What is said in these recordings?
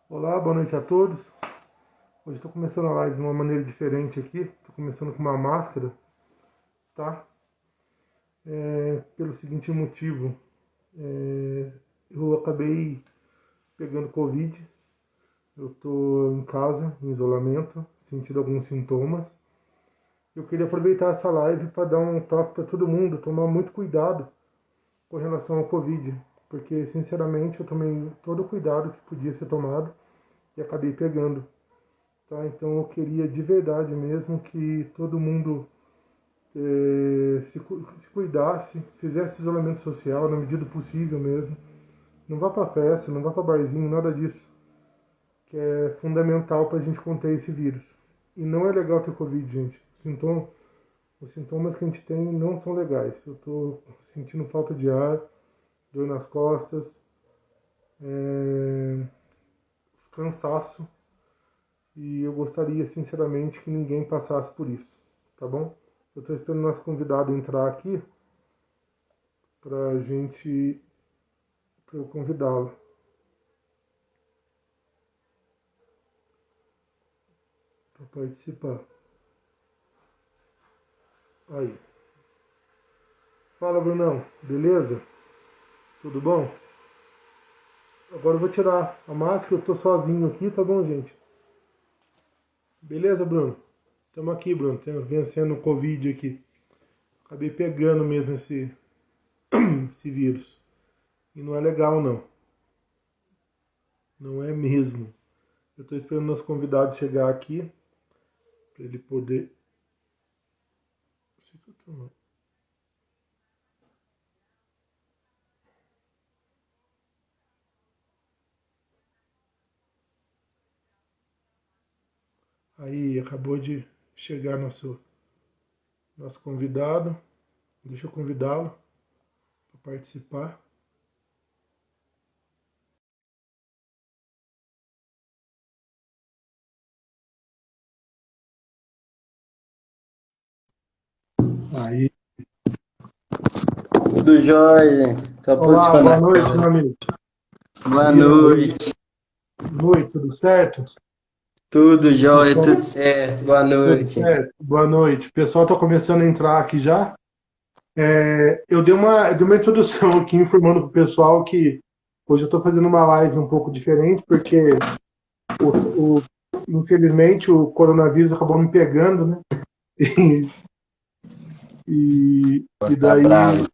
Olá, boa noite a todos. Hoje estou começando a live de uma maneira diferente aqui. Estou começando com uma máscara, tá? Pelo seguinte motivo, eu acabei pegando Covid. Eu estou em casa, em isolamento, sentindo alguns sintomas. Eu queria aproveitar essa live para dar um toque para todo mundo, tomar muito cuidado com relação ao Covid, porque sinceramente eu tomei todo o cuidado que podia ser tomado e acabei pegando. Tá? Então eu queria de verdade mesmo que todo mundo se cuidasse, fizesse isolamento social na medida do possível mesmo. Não vá para festa, não vá para barzinho, nada disso, que é fundamental para a gente conter esse vírus. E não é legal ter Covid, gente. Os sintomas que a gente tem não são legais. Eu estou sentindo falta de ar, dor nas costas, cansaço, e eu gostaria sinceramente que ninguém passasse por isso, tá bom? Eu estou esperando o nosso convidado entrar aqui para eu convidá-lo para participar. Aí. Fala, Brunão. Beleza? Tudo bom? Agora eu vou tirar a máscara, eu tô sozinho aqui, tá bom, gente? Beleza, Bruno? Estamos aqui, Bruno, vencendo o Covid aqui. Acabei pegando mesmo esse vírus. E não é legal, não. Não é mesmo. Eu tô esperando nosso convidado chegar aqui para ele poder. Aí, acabou de chegar nosso convidado. Deixa eu convidá-lo para participar. Aí. Tudo jóia, só Olá, boa posicionar. noite, meu amigo. Boa E aí? noite, Boa noite, tudo certo? tudo jóia, Pessoal, tudo certo, boa tudo noite. certo? Boa noite. O pessoal está começando a entrar aqui já. Eu dei uma introdução aqui informando para o pessoal que hoje eu estou fazendo uma live um pouco diferente, porque o, o- infelizmente o coronavírus acabou me pegando, né? E Tá daí bravo.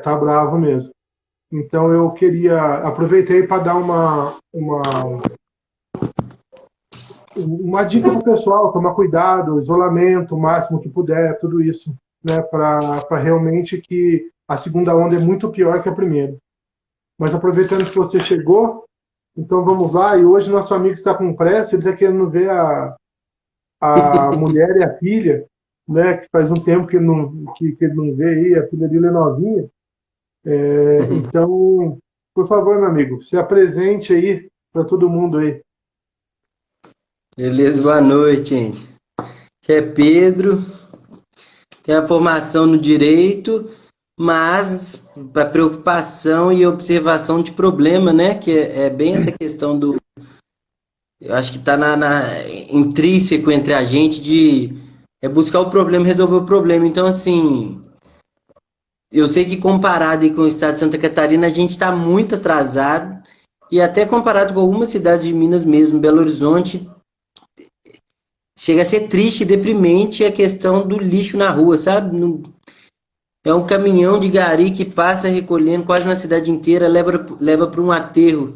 tá bravo mesmo. Então eu aproveitei para dar uma dica para o pessoal, tomar cuidado, isolamento o máximo que puder, tudo isso, né, para realmente que a segunda onda é muito pior que a primeira. Mas aproveitando que você chegou, então vamos lá, e hoje nosso amigo está com pressa, ele está querendo ver a mulher e a filha, né, que faz um tempo que ele não vê aí, a filha dele é novinha. Então, por favor, meu amigo, se apresente aí para todo mundo aí. Beleza, boa noite, gente. Aqui é Pedro, tenho a formação no direito, mas para preocupação e observação de problema, né? Que é bem essa questão do. Eu acho que está intrínseco entre a gente de buscar o problema e resolver o problema. Então, assim, eu sei que comparado aí com o estado de Santa Catarina, a gente está muito atrasado. E até comparado com algumas cidades de Minas mesmo, Belo Horizonte, chega a ser triste e deprimente a questão do lixo na rua, sabe? É um caminhão de gari que passa recolhendo quase na cidade inteira, leva para um aterro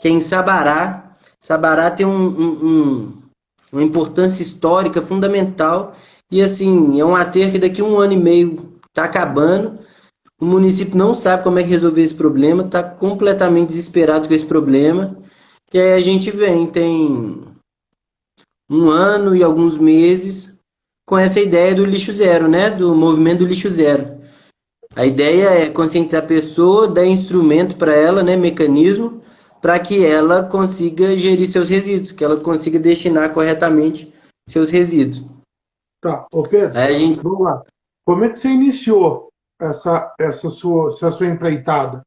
que é em Sabará. Sabará tem uma importância histórica fundamental. E assim, é um aterro que daqui a 1 ano e meio está acabando. O município não sabe como é que resolver esse problema, está completamente desesperado com esse problema. E aí a gente tem 1 ano e alguns meses com essa ideia do lixo zero, né? Do movimento do lixo zero. A ideia é conscientizar a pessoa, dar instrumento para ela, né? Mecanismo, para que ela consiga gerir seus resíduos, que ela consiga destinar corretamente seus resíduos. Tá, ô Pedro, Aí a gente vamos lá. Como é que você iniciou essa sua empreitada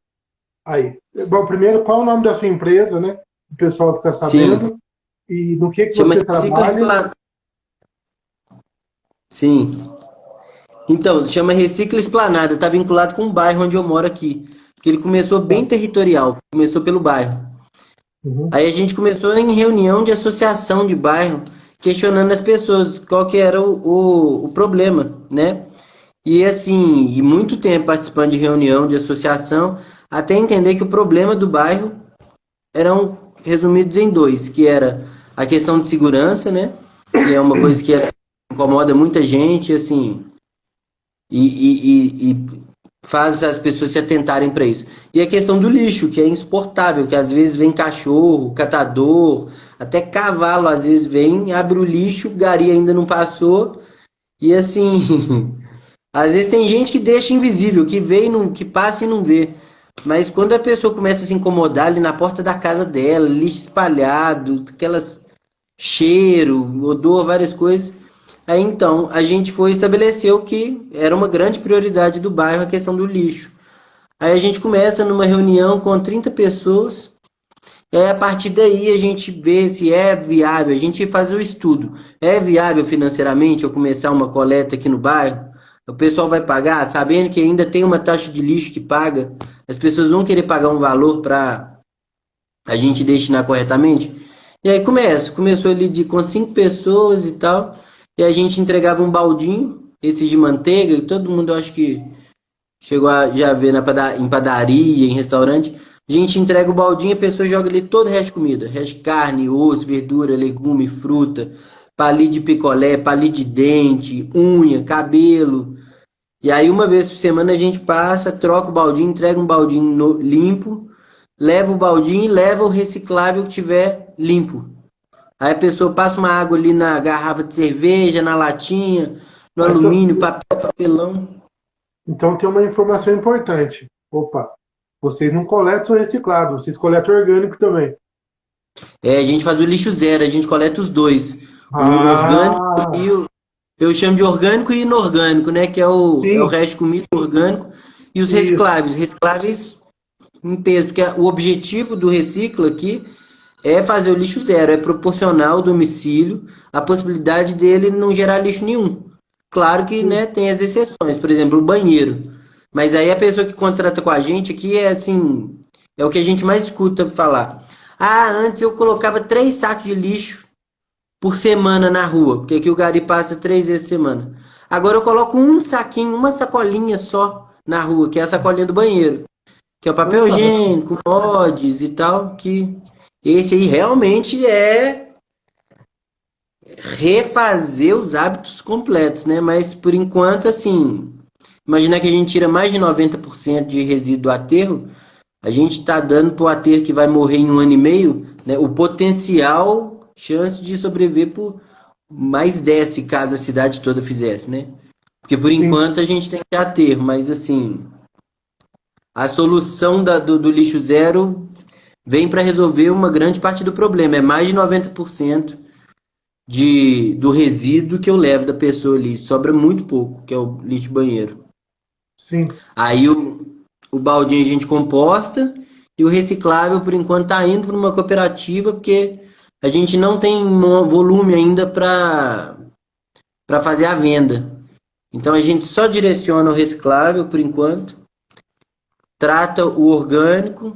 aí? Bom, primeiro, qual é o nome da sua empresa, né? o pessoal ficar Sim, sabendo. E no que chama você Recicla trabalha? Sim. Então, chama Recicla Esplanada, está vinculado com o bairro onde eu moro aqui. Que ele começou bem Tá. territorial, começou pelo bairro. Uhum. Aí a gente começou em reunião de associação de bairro, questionando as pessoas qual que era o problema, né? E assim, e muito tempo participando de reunião de associação, até entender que o problema do bairro eram resumidos em dois, que era a questão de segurança, né? Que é uma coisa que incomoda muita gente, assim, e faz as pessoas se atentarem para isso. E a questão do lixo, que é insuportável, que às vezes vem cachorro, catador, até cavalo às vezes vem, abre o lixo, o gari ainda não passou, e assim, às vezes tem gente que deixa invisível, que vê e não, que passa e não vê. Mas quando a pessoa começa a se incomodar ali na porta da casa dela, lixo espalhado, aquelas cheiro, odor, várias coisas. Aí então a gente foi e estabeleceu que era uma grande prioridade do bairro a questão do lixo. Aí a gente começa numa reunião com 30 pessoas, e aí a partir daí a gente vê se é viável, a gente faz o estudo. É viável financeiramente eu começar uma coleta aqui no bairro? O pessoal vai pagar, sabendo que ainda tem uma taxa de lixo que paga, as pessoas vão querer pagar um valor para a gente destinar corretamente. E aí começou ali com 5 pessoas e tal, e a gente entregava um baldinho, esses de manteiga, e todo mundo acho que chegou a já ver em padaria, em restaurante. A gente entrega o baldinho, a pessoa joga ali todo o resto de comida, resto de carne, osso, verdura, legume, fruta, palito de picolé, palito de dente, unha, cabelo. E aí uma vez por semana a gente passa, troca o baldinho, entrega um baldinho limpo, leva o baldinho e leva o reciclável que tiver limpo. Aí a pessoa passa uma água ali na garrafa de cerveja, na latinha, no Ah, alumínio, papel, papelão. então tem uma informação importante. Opa, vocês não coletam reciclado, vocês coletam orgânico também. É, a gente faz o lixo zero, a gente coleta os dois. O orgânico Ah, e o. Eu chamo de orgânico e inorgânico, né? Que é o sim, resto de comida orgânico. E os isso. recicláveis. Recicláveis em peso, porque o objetivo do reciclo aqui é fazer o lixo zero, é proporcionar ao domicílio a possibilidade dele não gerar lixo nenhum. Claro que, Sim. né, tem as exceções, por exemplo, o banheiro. Mas aí a pessoa que contrata com a gente aqui é assim, é o que a gente mais escuta falar. Ah, antes eu colocava 3 sacos de lixo por semana na rua, porque aqui o gari passa 3 vezes por semana. Agora eu coloco um saquinho, uma sacolinha só na rua, que é a sacolinha do banheiro, que é o papel Opa, higiênico, mods e tal, que esse aí realmente é refazer os hábitos completos, né? Mas por enquanto, assim, imaginar que a gente tira mais de 90% de resíduo do aterro, a gente está dando para o aterro que vai morrer em 1 ano e meio, né, o potencial chance de sobreviver por mais 10 se caso a cidade toda fizesse, né? Porque por sim. enquanto a gente tem que ter aterro, mas assim, a solução do lixo zero vem para resolver uma grande parte do problema. É mais de 90% do resíduo que eu levo da pessoa ali. Sobra muito pouco, que é o lixo banheiro. Sim. Aí o baldinho a gente composta e o reciclável, por enquanto, está indo para uma cooperativa, porque a gente não tem volume ainda para fazer a venda. Então a gente só direciona o reciclável por enquanto, trata o orgânico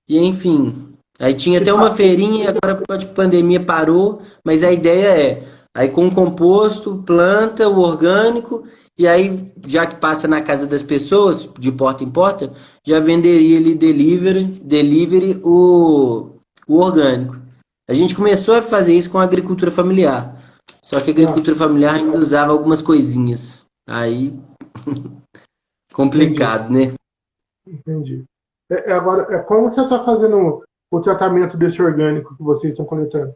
e enfim. Aí tinha Que até uma tá. feirinha, agora por causa de pandemia parou, mas a ideia é, aí com o composto, planta o orgânico, e aí, já que passa na casa das pessoas, de porta em porta, já venderia ele delivery o orgânico. A gente começou a fazer isso com a agricultura familiar. Só que a Ah, agricultura familiar ainda usava algumas coisinhas. Aí, entendi, complicado, né? entendi. Agora, como você está fazendo o tratamento desse orgânico que vocês estão coletando?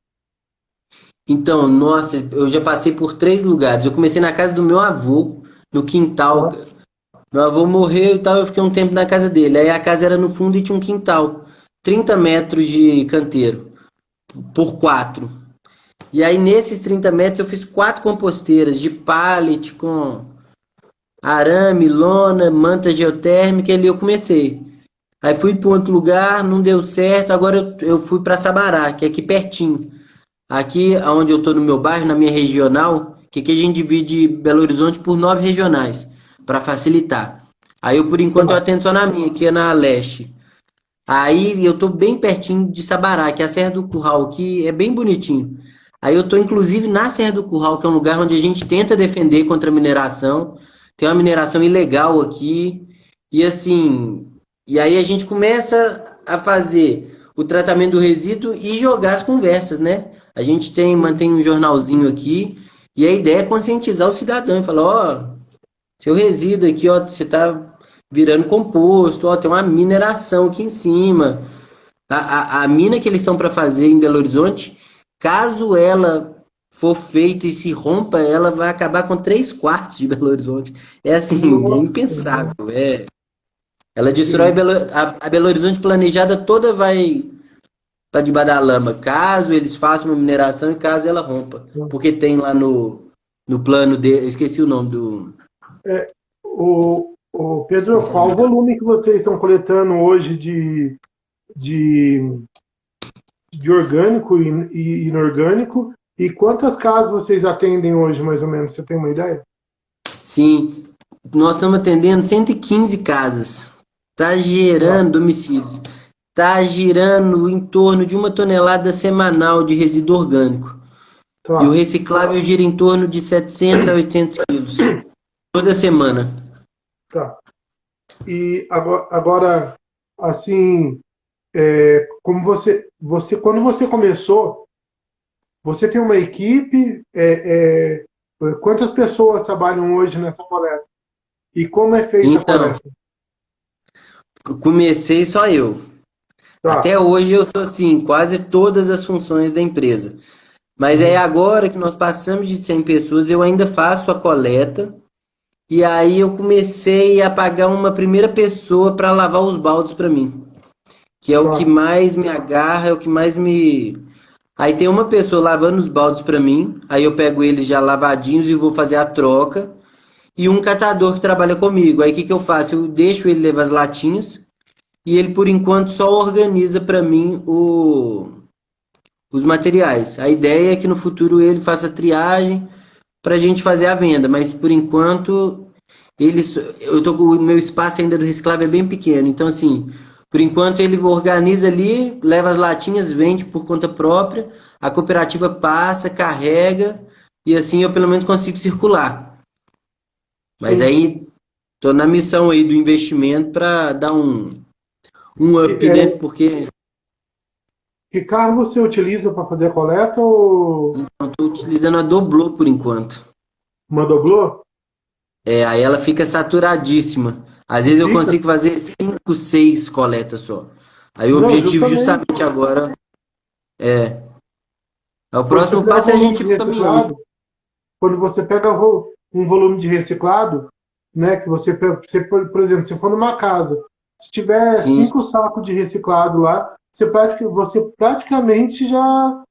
Então, nossa, eu já passei por 3 lugares. Eu comecei na casa do meu avô, no quintal. Tá? Meu avô morreu e tal, eu fiquei um tempo na casa dele. Aí a casa era no fundo e tinha um quintal. 30 metros de canteiro, por 4. E aí nesses 30 metros eu fiz 4 composteiras de pallet com arame, lona, manta geotérmica e ali eu comecei. Aí fui para outro lugar, não deu certo. Agora eu fui para Sabará, que é aqui pertinho. Aqui, onde eu estou no meu bairro, na minha regional, que aqui a gente divide Belo Horizonte por 9 regionais, para facilitar. Aí eu, por enquanto, eu Tá. atendo só na minha, que é na leste. Aí eu tô bem pertinho de Sabará, que é a Serra do Curral, que é bem bonitinho. Aí eu tô inclusive na Serra do Curral, que é um lugar onde a gente tenta defender contra a mineração. Tem uma mineração ilegal aqui. E assim, e aí a gente começa a fazer o tratamento do resíduo e jogar as conversas, né? A gente mantém um jornalzinho aqui, e a ideia é conscientizar o cidadão e falar, ó, seu resíduo aqui, ó, você tá virando composto, ó, tem uma mineração aqui em cima. A mina que eles estão para fazer em Belo Horizonte, caso ela for feita e se rompa, ela vai acabar com 3 quartos de Belo Horizonte. É assim, é Nossa, impensável. Ela destrói sim. a Belo Horizonte planejada toda vai para debaixo da lama, caso eles façam uma mineração e caso ela rompa. Porque tem lá no plano de, eu esqueci o nome do, É, Pedro, esqueci o qual nome o dela. volume que vocês estão coletando hoje de, de orgânico e inorgânico? E quantas casas vocês atendem hoje, mais ou menos? Você tem uma ideia? Sim, nós estamos atendendo 115 casas. Está Tá, gerando domicílios. Está girando em torno de 1 tonelada semanal de resíduo orgânico. E o tá, reciclável gira em torno de 700 a 800 quilos toda semana. tá. E agora assim, como quando você começou, você tem uma equipe, quantas pessoas trabalham hoje nessa coleta? E como é feita a Então, coleta? comecei só eu. Tá, Até hoje eu sou assim, quase todas as funções da empresa. Mas é uhum, agora que nós passamos de 100 pessoas, eu ainda faço a coleta. E aí eu comecei a pagar uma primeira pessoa para lavar os baldes para mim, que é o que tá, mais me agarra, é o que mais me. Aí tem uma pessoa lavando os baldes para mim, aí eu pego eles já lavadinhos e vou fazer a troca, e um catador que trabalha comigo. Aí o que que eu faço? Eu deixo ele levar as latinhas e ele por enquanto só organiza para mim os materiais. A ideia é que no futuro ele faça a triagem para a gente fazer a venda, mas por enquanto eu tô com o meu espaço ainda do reciclável é bem pequeno, então assim, por enquanto ele organiza ali, leva as latinhas, vende por conta própria, a cooperativa passa, carrega e assim eu pelo menos consigo circular. Mas sim. aí tô na missão aí do investimento para dar um Que, up, né? Porque que carro você utiliza para fazer a coleta ou eu tô utilizando a Doblô por enquanto. uma doblô? Aí ela fica saturadíssima. Às vezes eu Fica? consigo fazer 5, 6 coletas só. Aí o Não, objetivo justamente. justamente agora o Quando você próximo pega passo é a volume gente de ir pro caminhão. reciclado, quando você pega um volume de reciclado, né, que por exemplo, se for numa casa, se tiver Sim. 5 sacos de reciclado lá, você praticamente já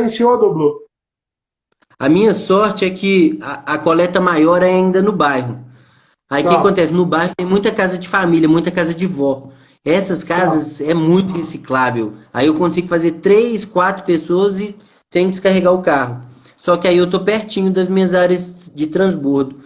encheu a doblô. A minha sorte é que a coleta maior é ainda no bairro. Aí o que Tá, acontece? No bairro tem muita casa de família, muita casa de vó. Essas tá. casas é muito reciclável. Aí eu consigo fazer 3, 4 pessoas e tenho que descarregar o carro. Só que aí eu tô pertinho das minhas áreas de transbordo.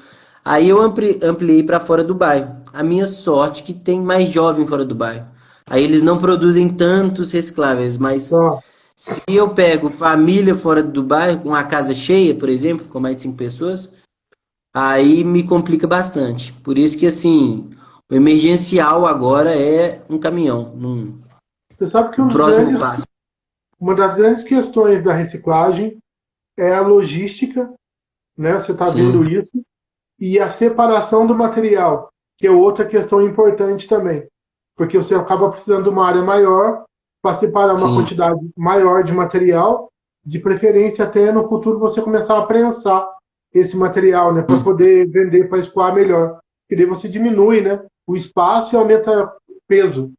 Aí eu ampliei para fora do bairro. A minha sorte é que tem mais jovem fora do bairro. Aí eles não produzem tantos recicláveis, mas Tá. se eu pego família fora do bairro, com a casa cheia, por exemplo, com mais de 5 pessoas, aí me complica bastante. Por isso que, assim, o emergencial agora é um caminhão, Você sabe que um próximo passo. uma das grandes questões da reciclagem é a logística, né? Você está vendo Sim, isso, e a separação do material, que é outra questão importante também, porque você acaba precisando de uma área maior para separar uma sim, quantidade maior de material, de preferência até no futuro você começar a prensar esse material, né, para poder vender para escoar melhor. E daí você diminui, né, o espaço e aumenta o peso.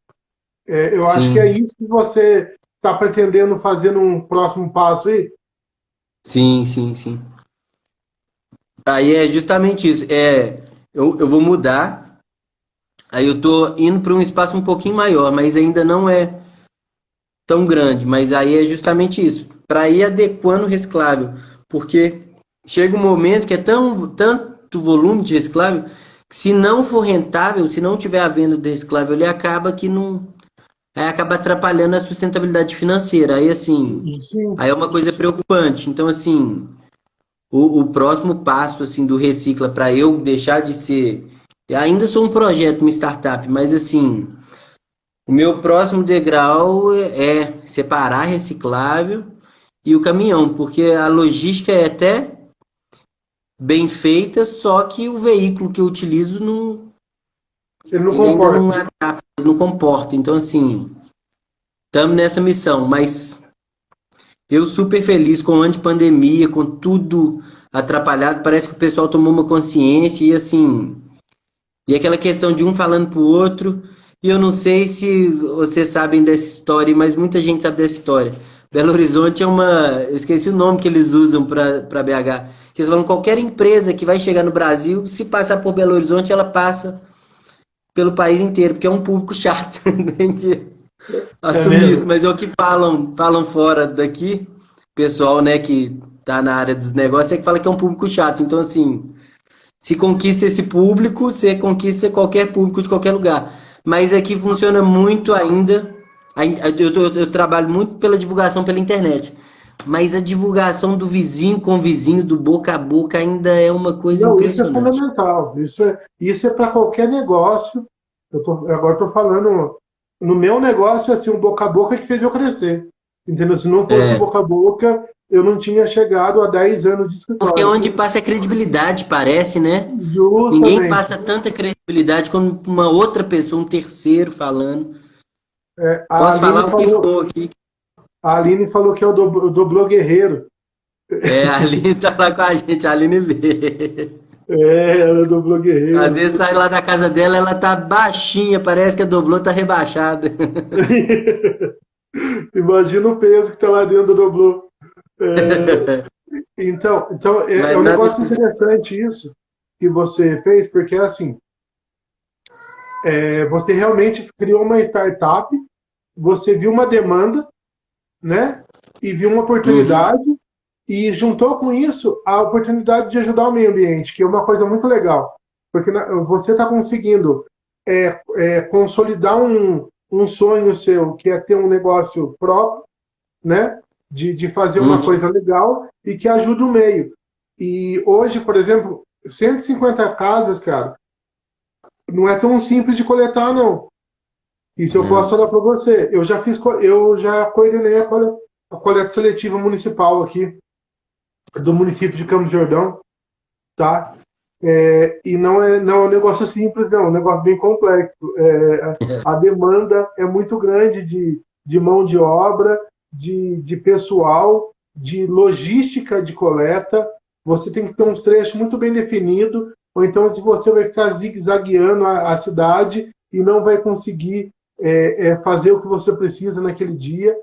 Eu acho que é sim, isso que você está pretendendo fazer num próximo passo aí. sim, sim, sim. Aí é justamente isso. Eu vou mudar. Aí eu tô indo para um espaço um pouquinho maior, mas ainda não é tão grande. Mas aí é justamente isso, para ir adequando o reciclável, porque chega um momento que é tanto volume de reciclável que se não for rentável, se não tiver a venda de reciclável, ele acaba que não, aí acaba atrapalhando a sustentabilidade financeira. Aí assim, Sim. aí é uma coisa preocupante. Então assim, o próximo passo assim do recicla para eu deixar de ser, eu ainda sou um projeto, uma startup, mas assim, o meu próximo degrau é separar reciclável e o caminhão, porque a logística é até bem feita, só que o veículo que eu utilizo não, Ele não ele ainda comporta. não adapta, não comporta. Então assim, estamos nessa missão, mas eu super feliz com o ano de pandemia, com tudo atrapalhado, parece que o pessoal tomou uma consciência e assim, e aquela questão de um falando pro outro, e eu não sei se vocês sabem dessa história, mas muita gente sabe dessa história. Belo Horizonte é uma, eu esqueci o nome que eles usam para BH, que eles falam qualquer empresa que vai chegar no Brasil, se passar por Belo Horizonte, ela passa pelo país inteiro, porque é um público chato, tem que É assumir isso, mesmo? mas é o que falam fora daqui, pessoal, né, que tá na área dos negócios, é que fala que é um público chato. Então, assim, se conquista esse público, você conquista qualquer público de qualquer lugar. Mas aqui funciona muito ainda. Eu trabalho muito pela divulgação pela internet. Mas a divulgação do vizinho com o vizinho, do boca a boca, ainda é uma coisa Não, isso é impressionante. fundamental. Isso é para qualquer negócio. Agora estou falando, no meu negócio, assim, o boca a boca que fez eu crescer. Entendeu? Se não fosse o É, boca a boca, eu não tinha chegado a 10 anos de porque é escritório. onde passa a credibilidade, parece, né? Ninguém Justamente. passa tanta credibilidade como uma outra pessoa, um terceiro falando. A Posso Aline falar o que falou, for aqui. a Aline falou que é o do guerreiro. É, a Aline tá lá com a gente, a Aline vê. Ela é do Às guerreiro. vezes sai lá da casa dela, ela tá baixinha, parece que a doblô tá rebaixada. Imagina o peso que está lá dentro do doblô. É, então é Mas um nada negócio a ver. interessante isso que você fez, porque assim, você realmente criou uma startup, você viu uma demanda, né? E viu uma Uhum. oportunidade e juntou com isso a oportunidade de ajudar o meio ambiente, que é uma coisa muito legal, porque você está conseguindo consolidar um sonho seu, que é ter um negócio próprio, né? De fazer uma Uhum. coisa legal e que ajude o meio. E hoje, por exemplo, 150 casas, cara, não é tão simples de coletar, não. Isso eu posso Não. falar para você. Eu já coordenei a coleta seletiva municipal aqui do município de Campos do Jordão, tá? E não é um negócio simples, não, é um negócio bem complexo. A demanda é muito grande de mão de obra, de pessoal, de logística de coleta. Você tem que ter uns trechos muito bem definidos, ou então se você vai ficar zigue-zagueando a cidade e não vai conseguir fazer o que você precisa naquele dia.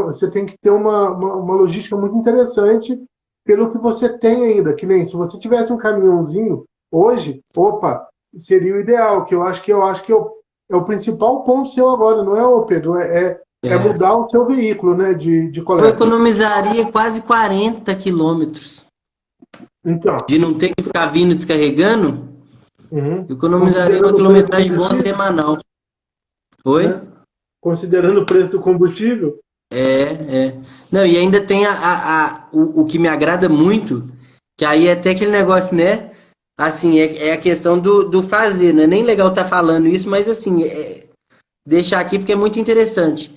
Você tem que ter uma logística muito interessante pelo que você tem ainda. Que nem se você tivesse um caminhãozinho hoje, opa, seria o ideal, que eu acho que é o principal ponto seu agora, não é, ô Pedro? É É. mudar o seu veículo, né, de Eu coleta. economizaria quase 40 quilômetros. Então, De não ter que ficar vindo descarregando, eu economizaria uma considerando o preço do quilometragem boa combustível, semanal. Oi? né? Considerando o preço do combustível, É. Não, e ainda tem o que me agrada muito, que aí é até aquele negócio, né? Assim, é a questão do fazer, não é nem legal estar falando isso, mas assim, deixar aqui porque é muito interessante,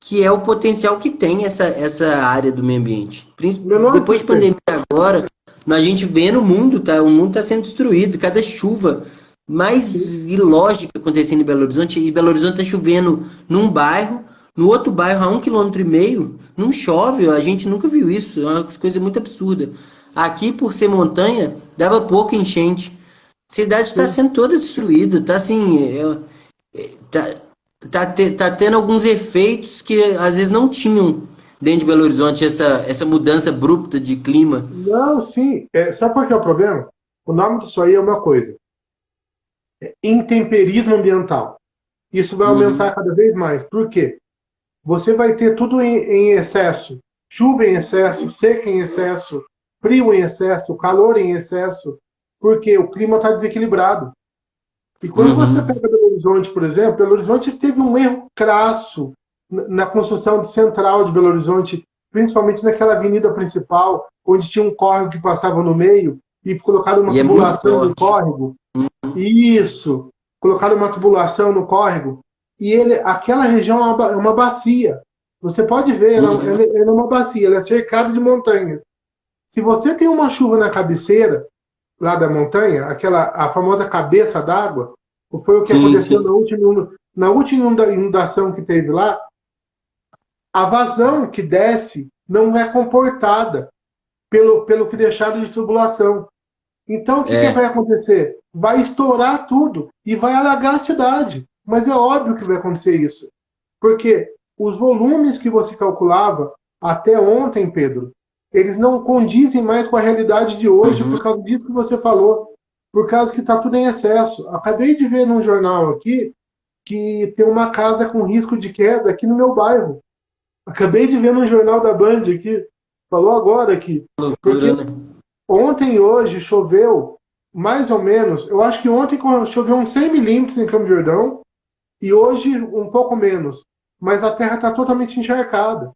que é o potencial que tem essa área do meio ambiente. menor Depois que de tem. pandemia agora, a gente vê no mundo, tá? O mundo está sendo destruído, cada chuva mais ilógica acontecendo em Belo Horizonte, e Belo Horizonte está chovendo num bairro, no outro bairro a 1,5 km, não chove, a gente nunca viu isso, é uma coisa muito absurda. Aqui, por ser montanha, dava pouca enchente. A cidade está Sim. sendo toda destruída, tá assim, tá, tá tendo alguns efeitos que às vezes não tinham dentro de Belo Horizonte, essa mudança abrupta de clima. Não, sim. Sabe qual que é o problema? O nome disso aí é uma coisa. intemperismo ambiental. Isso vai Uhum. aumentar cada vez mais. Por quê? Você vai ter tudo em excesso. Chuva em excesso, seca em excesso, frio em excesso, calor em excesso, porque o clima está desequilibrado. E quando você Uhum. pega Belo Horizonte, por exemplo, Belo Horizonte teve um erro crasso na construção de central de Belo Horizonte, principalmente naquela avenida principal, onde tinha um córrego que passava no meio, e colocaram uma E é muito tubulação no forte. córrego. Isso, colocaram uma tubulação no córrego, e aquela região é uma bacia. Você pode ver, Uhum. ela é uma bacia, ela é cercada de montanhas. Se você tem uma chuva na cabeceira, lá da montanha, a famosa cabeça d'água, foi o que Sim, aconteceu sim. na última inundação que teve lá, a vazão que desce não é comportada pelo que deixaram de tubulação. Então, o que vai É. acontecer? Vai estourar tudo e vai alagar a cidade. Mas é óbvio que vai acontecer isso. Porque os volumes que você calculava até ontem, Pedro, eles não condizem mais com a realidade de hoje Uhum. por causa disso que você falou, por causa que está tudo em excesso. Acabei de ver num jornal aqui que tem uma casa com risco de queda aqui no meu bairro. Acabei de ver num jornal da Band aqui, falou agora aqui. Porque Loucura, né? ontem e hoje choveu mais ou menos, eu acho que ontem choveu uns 100 milímetros em Campos do Jordão e hoje um pouco menos. Mas a terra está totalmente encharcada.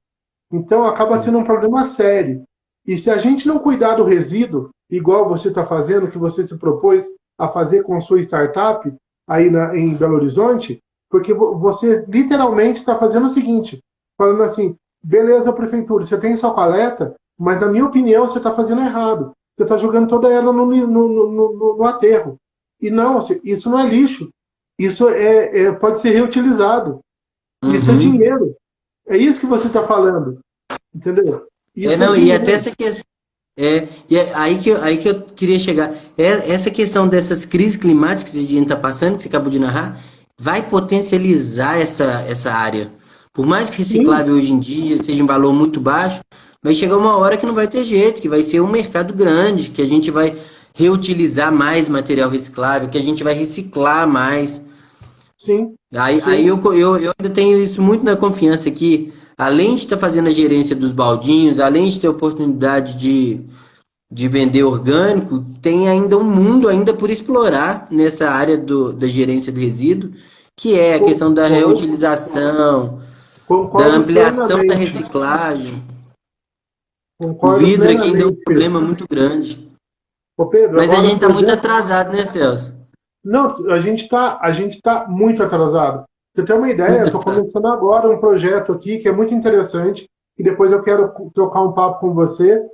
Então acaba sendo um problema sério. E se a gente não cuidar do resíduo, igual você está fazendo, que você se propôs a fazer com sua startup aí em Belo Horizonte, porque você literalmente está fazendo o seguinte, falando assim, beleza, prefeitura, você tem sua coleta, mas na minha opinião você está fazendo errado. Você está jogando toda ela no aterro. E não, isso não é lixo. Isso pode ser reutilizado. Isso é Uhum. dinheiro. É isso que você está falando. Entendeu? É, Isso é não, e até dinheiro. essa questão. E é aí que eu queria chegar. Essa questão dessas crises climáticas que a gente está passando, que você acabou de narrar, vai potencializar essa área. Por mais que Sim, reciclável hoje em dia seja um valor muito baixo, vai chegar uma hora que não vai ter jeito, que vai ser um mercado grande, que a gente vai reutilizar mais material reciclável, que a gente vai reciclar mais. sim, Aí sim. eu ainda tenho isso muito na confiança que, além de estar fazendo a gerência dos baldinhos, além de ter oportunidade de vender orgânico, tem ainda um mundo ainda por explorar nessa área da gerência de resíduo, que é a questão da Concordo, reutilização, da concordo ampliação da plenamente. reciclagem. O Concordo vidro aqui ainda é um plenamente, Pedro. problema muito grande. Ô, Pedro, Mas a agora gente o está muito projeto. atrasado, né, Celso? Não, a gente tá muito atrasado. Pra você ter uma ideia, eu Muito estou atrasado. começando agora um projeto aqui que é muito interessante, e depois eu quero trocar um papo com você,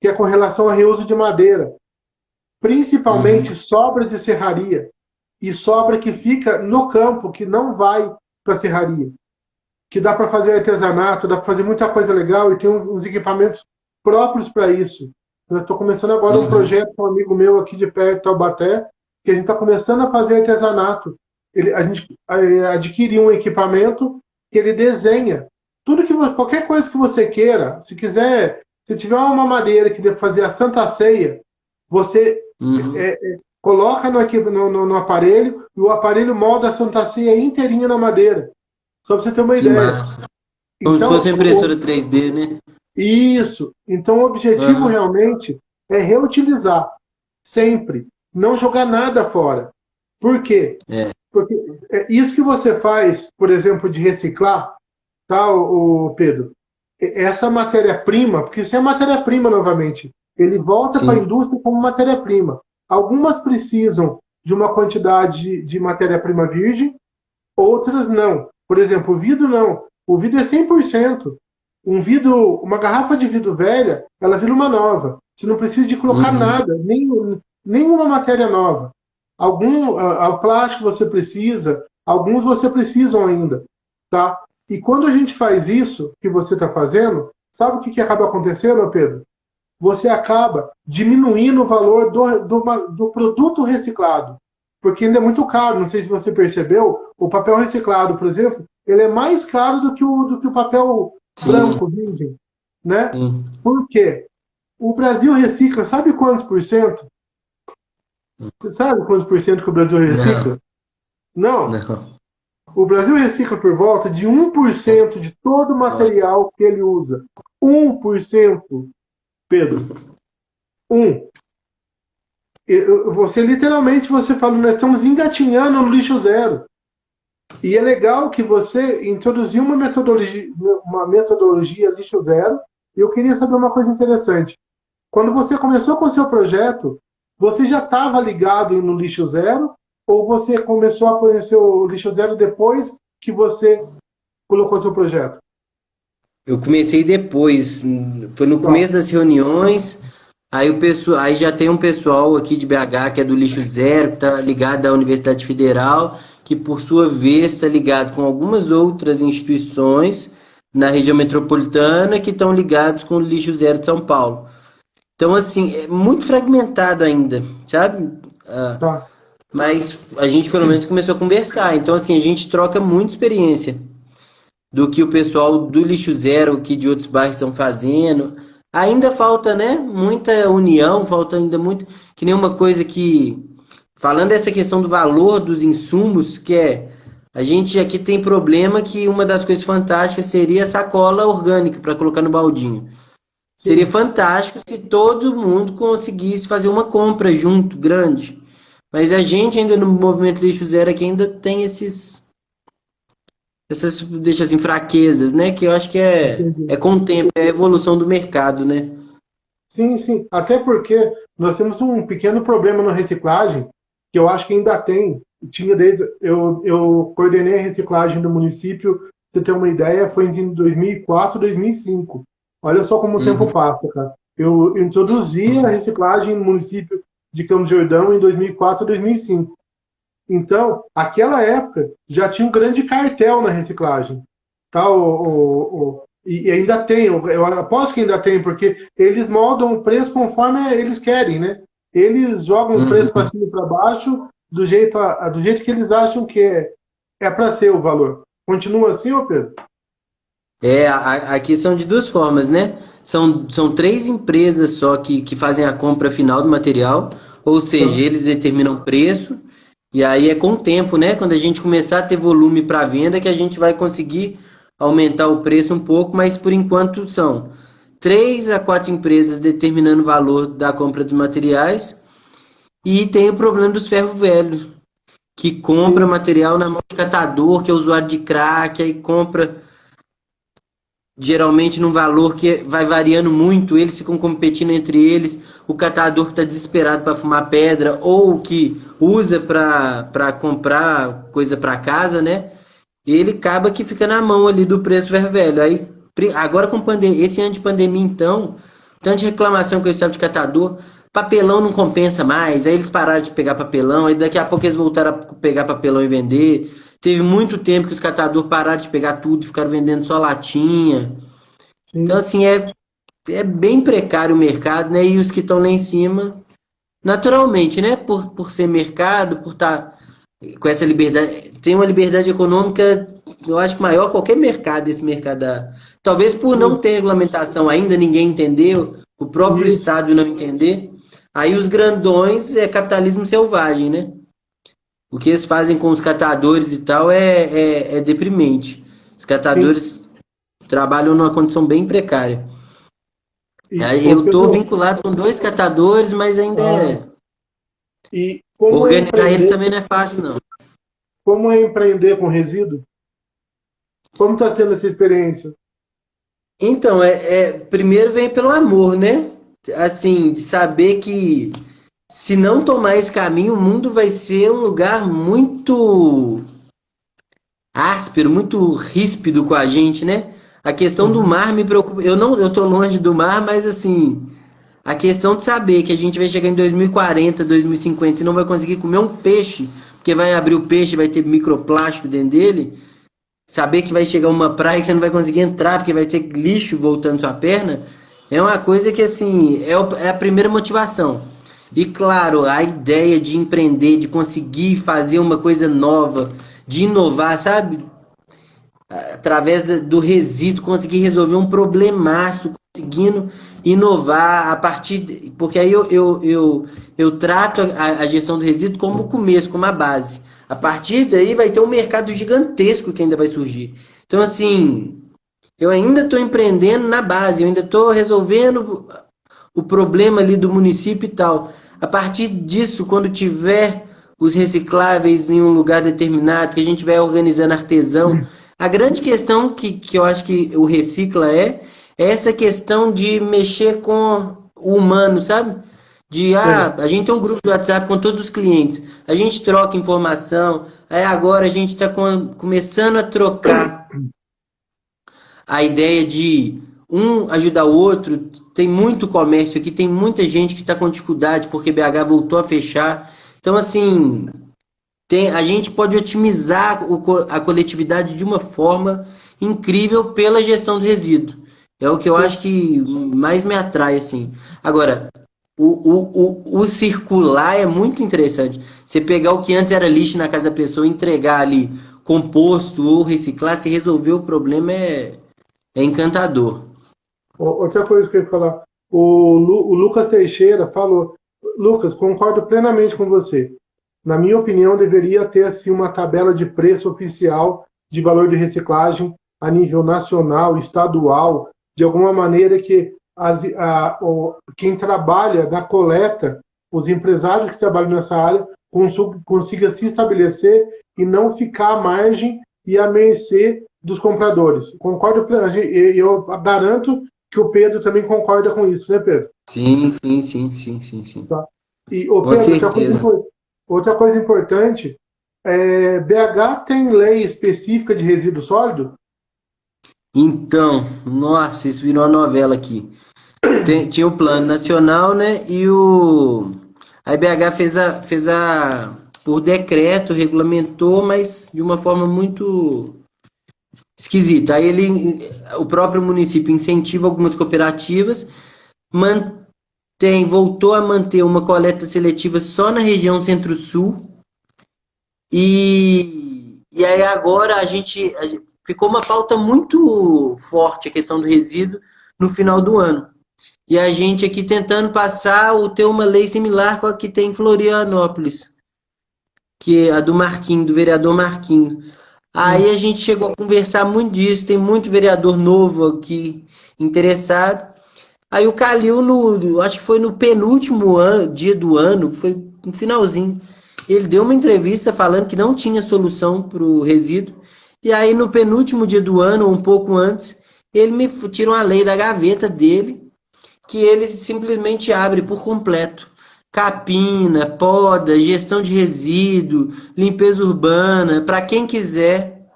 que é com relação ao reuso de madeira, Uhum, principalmente sobra de serraria e sobra que fica no campo, que não vai para a serraria, que dá para fazer artesanato, dá para fazer muita coisa legal e tem uns equipamentos próprios para isso. Eu estou começando agora um uhum, projeto com um amigo meu aqui de perto, Taubaté, que a gente está começando a fazer artesanato. A gente adquiriu um equipamento que ele desenha tudo qualquer coisa que você queira. Se quiser, se tiver uma madeira que deve fazer a Santa Ceia, você uhum. coloca no aparelho e o aparelho molda a Santa Ceia inteirinha na madeira. Só para você ter uma Que ideia. massa. Como se fosse Então, impressora 3D, né? isso. Então, o objetivo Aham, realmente é reutilizar sempre, não jogar nada fora. Por quê? é, Porque isso que você faz, por exemplo, de reciclar, tá, o Pedro? Essa matéria-prima, porque isso é matéria-prima novamente, ele volta para a sim. indústria como matéria-prima. Algumas precisam de uma quantidade de matéria-prima virgem, outras não. Por exemplo, o vidro não. O vidro é 100%. Uma garrafa de vidro velha, ela vira uma nova. Você não precisa de colocar Uhum, nada, nenhuma matéria nova. O plástico você precisa, alguns você precisam ainda, tá? E quando a gente faz isso que você está fazendo, sabe o que acaba acontecendo, Pedro? Você acaba diminuindo o valor do produto reciclado. Porque ainda é muito caro, não sei se você percebeu, o papel reciclado, por exemplo, ele é mais caro do que o papel sim, branco, virgem. Né? sim. Por quê? O Brasil recicla, sabe quantos por cento? Você sabe quantos por cento que o Brasil Não, recicla? Não. não. O Brasil recicla por volta de 1% de todo o Nossa. material que ele usa. 1%, Pedro. Um. Você literalmente você fala, nós estamos engatinhando no lixo zero. E é legal que você introduziu uma metodologia lixo zero. E eu queria saber uma coisa interessante. Quando você começou com o seu projeto, você já estava ligado no lixo zero? Ou você começou a conhecer o lixo zero depois que você colocou seu projeto? Eu comecei depois, foi no Tá. começo das reuniões, aí o pessoal, aí já tem um pessoal aqui de BH que é do Lixo Zero, que está ligado à Universidade Federal, que por sua vez está ligado com algumas outras instituições na região metropolitana que estão ligados com o Lixo Zero de São Paulo. Então, assim, é muito fragmentado ainda, sabe? Ah, Tá. mas a gente pelo menos começou a conversar, então assim, a gente troca muita experiência do que o pessoal do Lixo Zero, que de outros bairros estão fazendo. Ainda falta, né, muita união, falta ainda muito, que nem uma coisa que, falando dessa questão do valor dos insumos, que é, a gente aqui tem problema que uma das coisas fantásticas seria a sacola orgânica para colocar no baldinho. Seria Sim. fantástico se todo mundo conseguisse fazer uma compra junto, grande. Mas a gente ainda no movimento Lixo Zero aqui ainda tem essas, deixa assim, fraquezas, né? Que eu acho que é Entendi. com o tempo, é a evolução do mercado, né? Sim, sim. Até porque nós temos um pequeno problema na reciclagem, que eu acho que ainda tem. Tinha desde. Eu coordenei a reciclagem do município, pra você ter uma ideia, foi em 2004, 2005. Olha só como o tempo Uhum. passa, cara. Eu introduzi a reciclagem no município de Campos de Jordão em 2004, 2005. Então, aquela época já tinha um grande cartel na reciclagem. Tá? E ainda tem, eu aposto que ainda tem, porque eles moldam o preço conforme eles querem, né? Eles jogam o preço para Uhum. cima e para baixo do jeito que eles acham que é para ser o valor. Continua assim, ô Pedro? Aqui são de duas formas, né? São três empresas só que fazem a compra final do material, ou seja, Tá. eles determinam o preço, e aí é com o tempo, né? Quando a gente começar a ter volume para venda, que a gente vai conseguir aumentar o preço um pouco, mas por enquanto são três a quatro empresas determinando o valor da compra dos materiais, e tem o problema dos ferro velhos, que compra Sim, material na mão de catador, que é usuário de crack, aí compra geralmente num valor que vai variando muito, eles ficam competindo entre eles, o catador que está desesperado para fumar pedra ou que usa para comprar coisa para casa, né? Ele acaba que fica na mão ali do preço velho. Aí agora com esse ano de pandemia então, tanta reclamação que eu estava de catador, papelão não compensa mais, aí eles pararam de pegar papelão, aí daqui a pouco eles voltaram a pegar papelão e vender. Teve muito tempo que os catadores pararam de pegar tudo e ficaram vendendo só latinha. Então, sim, assim, é bem precário o mercado, né? E os que estão lá em cima, naturalmente, né? Por ser mercado, por estar com essa liberdade, tem uma liberdade econômica, eu acho que maior que qualquer mercado, esse mercado. Talvez por não sim. ter regulamentação ainda, ninguém entendeu, o próprio Isso. Estado não entender. Aí os grandões é capitalismo selvagem, né? O que eles fazem com os catadores e tal é deprimente. Os Sim. catadores trabalham numa condição bem precária. Aí Ô eu tô Pedro, vinculado com dois catadores, mas ainda ah, e organizar eles também não é fácil, não. como é empreender com resíduo? Como está sendo essa experiência? Então, primeiro vem pelo amor, né? Assim, de saber que se não tomar esse caminho, o mundo vai ser um lugar muito áspero, muito ríspido com a gente, né? A questão do Uhum. mar me preocupa. Eu tô longe do mar, mas assim, a questão de saber que a gente vai chegar em 2040, 2050 e não vai conseguir comer um peixe, porque vai abrir o peixe, vai ter microplástico dentro dele, saber que vai chegar uma praia que você não vai conseguir entrar porque vai ter lixo voltando sua perna, é uma coisa que assim, é a primeira motivação. E claro, a ideia de empreender, de conseguir fazer uma coisa nova, de inovar, sabe? Através do resíduo, conseguir resolver um problemaço conseguindo inovar a partir. Porque aí eu trato a gestão do resíduo como o começo, como a base. A partir daí vai ter um mercado gigantesco que ainda vai surgir. Então, assim, eu ainda estou empreendendo na base, eu ainda estou resolvendo o problema ali do município e tal. A partir disso, quando tiver os recicláveis em um lugar determinado, que a gente vai organizando artesão, a grande questão que eu acho que o Recicla é essa questão de mexer com o humano, sabe? Sei. A gente tem um grupo de WhatsApp com todos os clientes, a gente troca informação, aí agora a gente está começando a trocar a ideia de um ajudar o outro. Tem muito comércio aqui, tem muita gente que está com dificuldade porque BH voltou a fechar. Então, assim, a gente pode otimizar a coletividade de uma forma incrível pela gestão do resíduo. É o que eu Sei. acho que mais me atrai, assim. Agora, o circular é muito interessante. Você pegar o que antes era lixo na casa da pessoa, entregar ali composto ou reciclar, se resolver o problema é encantador. Outra coisa que eu ia falar, o Lucas Teixeira falou, Lucas, concordo plenamente com você. Na minha opinião, deveria ter assim uma tabela de preço oficial de valor de reciclagem a nível nacional, estadual, de alguma maneira que quem trabalha na coleta, os empresários que trabalham nessa área, consiga se estabelecer e não ficar à margem e à mercê dos compradores. Concordo plenamente. Eu garanto que o Pedro também concorda com isso, né, Pedro? Sim, sim, sim, sim, sim, sim. Tá. E, ô Com Pedro, certeza. outra coisa importante, BH tem lei específica de resíduo sólido? Então, nossa, isso virou uma novela aqui. Tinha o plano nacional, né? A IBH por decreto, regulamentou, mas de uma forma muito esquisita. O próprio município incentiva algumas cooperativas, voltou a manter uma coleta seletiva só na região Centro-Sul. E aí agora ficou uma pauta muito forte a questão do resíduo no final do ano. E a gente aqui tentando passar ou ter uma lei similar com a que tem em Florianópolis, que é a do Marquinho, do vereador Marquinho. Aí Hum. a gente chegou a conversar muito disso, tem muito vereador novo aqui interessado. Aí o Calil, acho que foi no penúltimo dia do ano, foi no finalzinho, ele deu uma entrevista falando que não tinha solução para o resíduo. E aí no penúltimo dia do ano, um pouco antes, ele me tira uma lei da gaveta dele, que ele simplesmente abre por completo. Capina, poda, gestão de resíduo, limpeza urbana, para quem quiser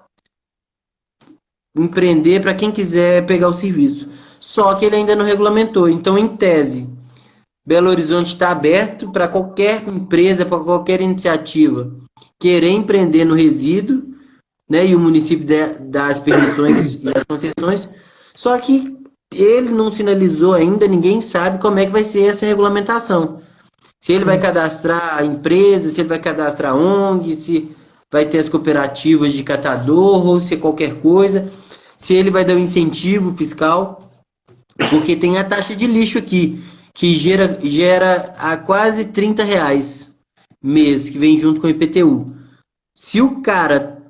empreender, para quem quiser pegar o serviço. Só que ele ainda não regulamentou. Então, em tese, Belo Horizonte está aberto para qualquer empresa, para qualquer iniciativa querer empreender no resíduo, né? E o município dá as permissões e as concessões. Só que ele não sinalizou ainda, ninguém sabe como é que vai ser essa regulamentação. Se ele vai Sim. cadastrar empresas, se ele vai cadastrar ONG, se vai ter as cooperativas de catador ou se é qualquer coisa, se ele vai dar um incentivo fiscal, porque tem a taxa de lixo aqui, que gera a quase R$ 30 mês, que vem junto com o IPTU. Se o cara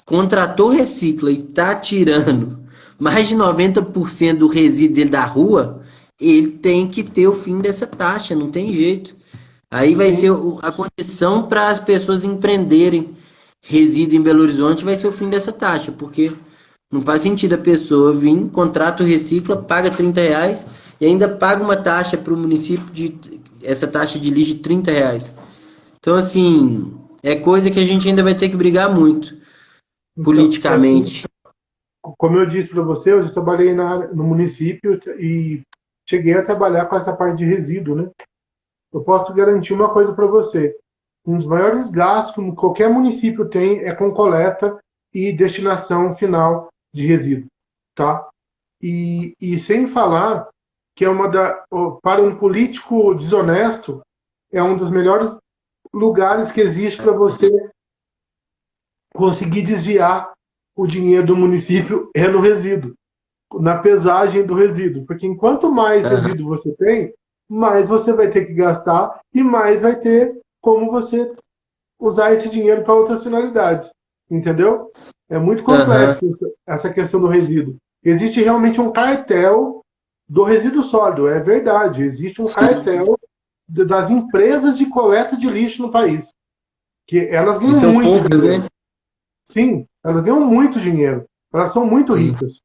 contratou Recicla e tá tirando mais de 90% do resíduo dele da rua, ele tem que ter o fim dessa taxa, não tem jeito. Aí vai ser Sim. a condição para as pessoas empreenderem resíduo em Belo Horizonte, vai ser o fim dessa taxa, porque não faz sentido a pessoa vir, contrata o Recicla, paga R$ 30 e ainda paga uma taxa para o município essa taxa de lixo de R$ 30. Então, assim, é coisa que a gente ainda vai ter que brigar muito Então, politicamente. como eu disse para você, eu já trabalhei no município e cheguei a trabalhar com essa parte de resíduo, né? Eu posso garantir uma coisa para você. Um dos maiores gastos que qualquer município tem é com coleta e destinação final de resíduo, tá? E sem falar que para um político desonesto, é um dos melhores lugares que existe para você conseguir desviar o dinheiro do município é no resíduo. na pesagem do resíduo. Porque enquanto mais Aham. resíduo você tem, mais você vai ter que gastar e mais vai ter como você usar esse dinheiro para outras finalidades. Entendeu? É muito Aham. complexo essa questão do resíduo. Existe realmente um cartel do resíduo sólido, é verdade. Existe um Sim. cartel das empresas de coleta de lixo no país, que elas E ganham são muito poucas, dinheiro. né? Sim, elas ganham muito dinheiro. Elas são muito Sim. ricas,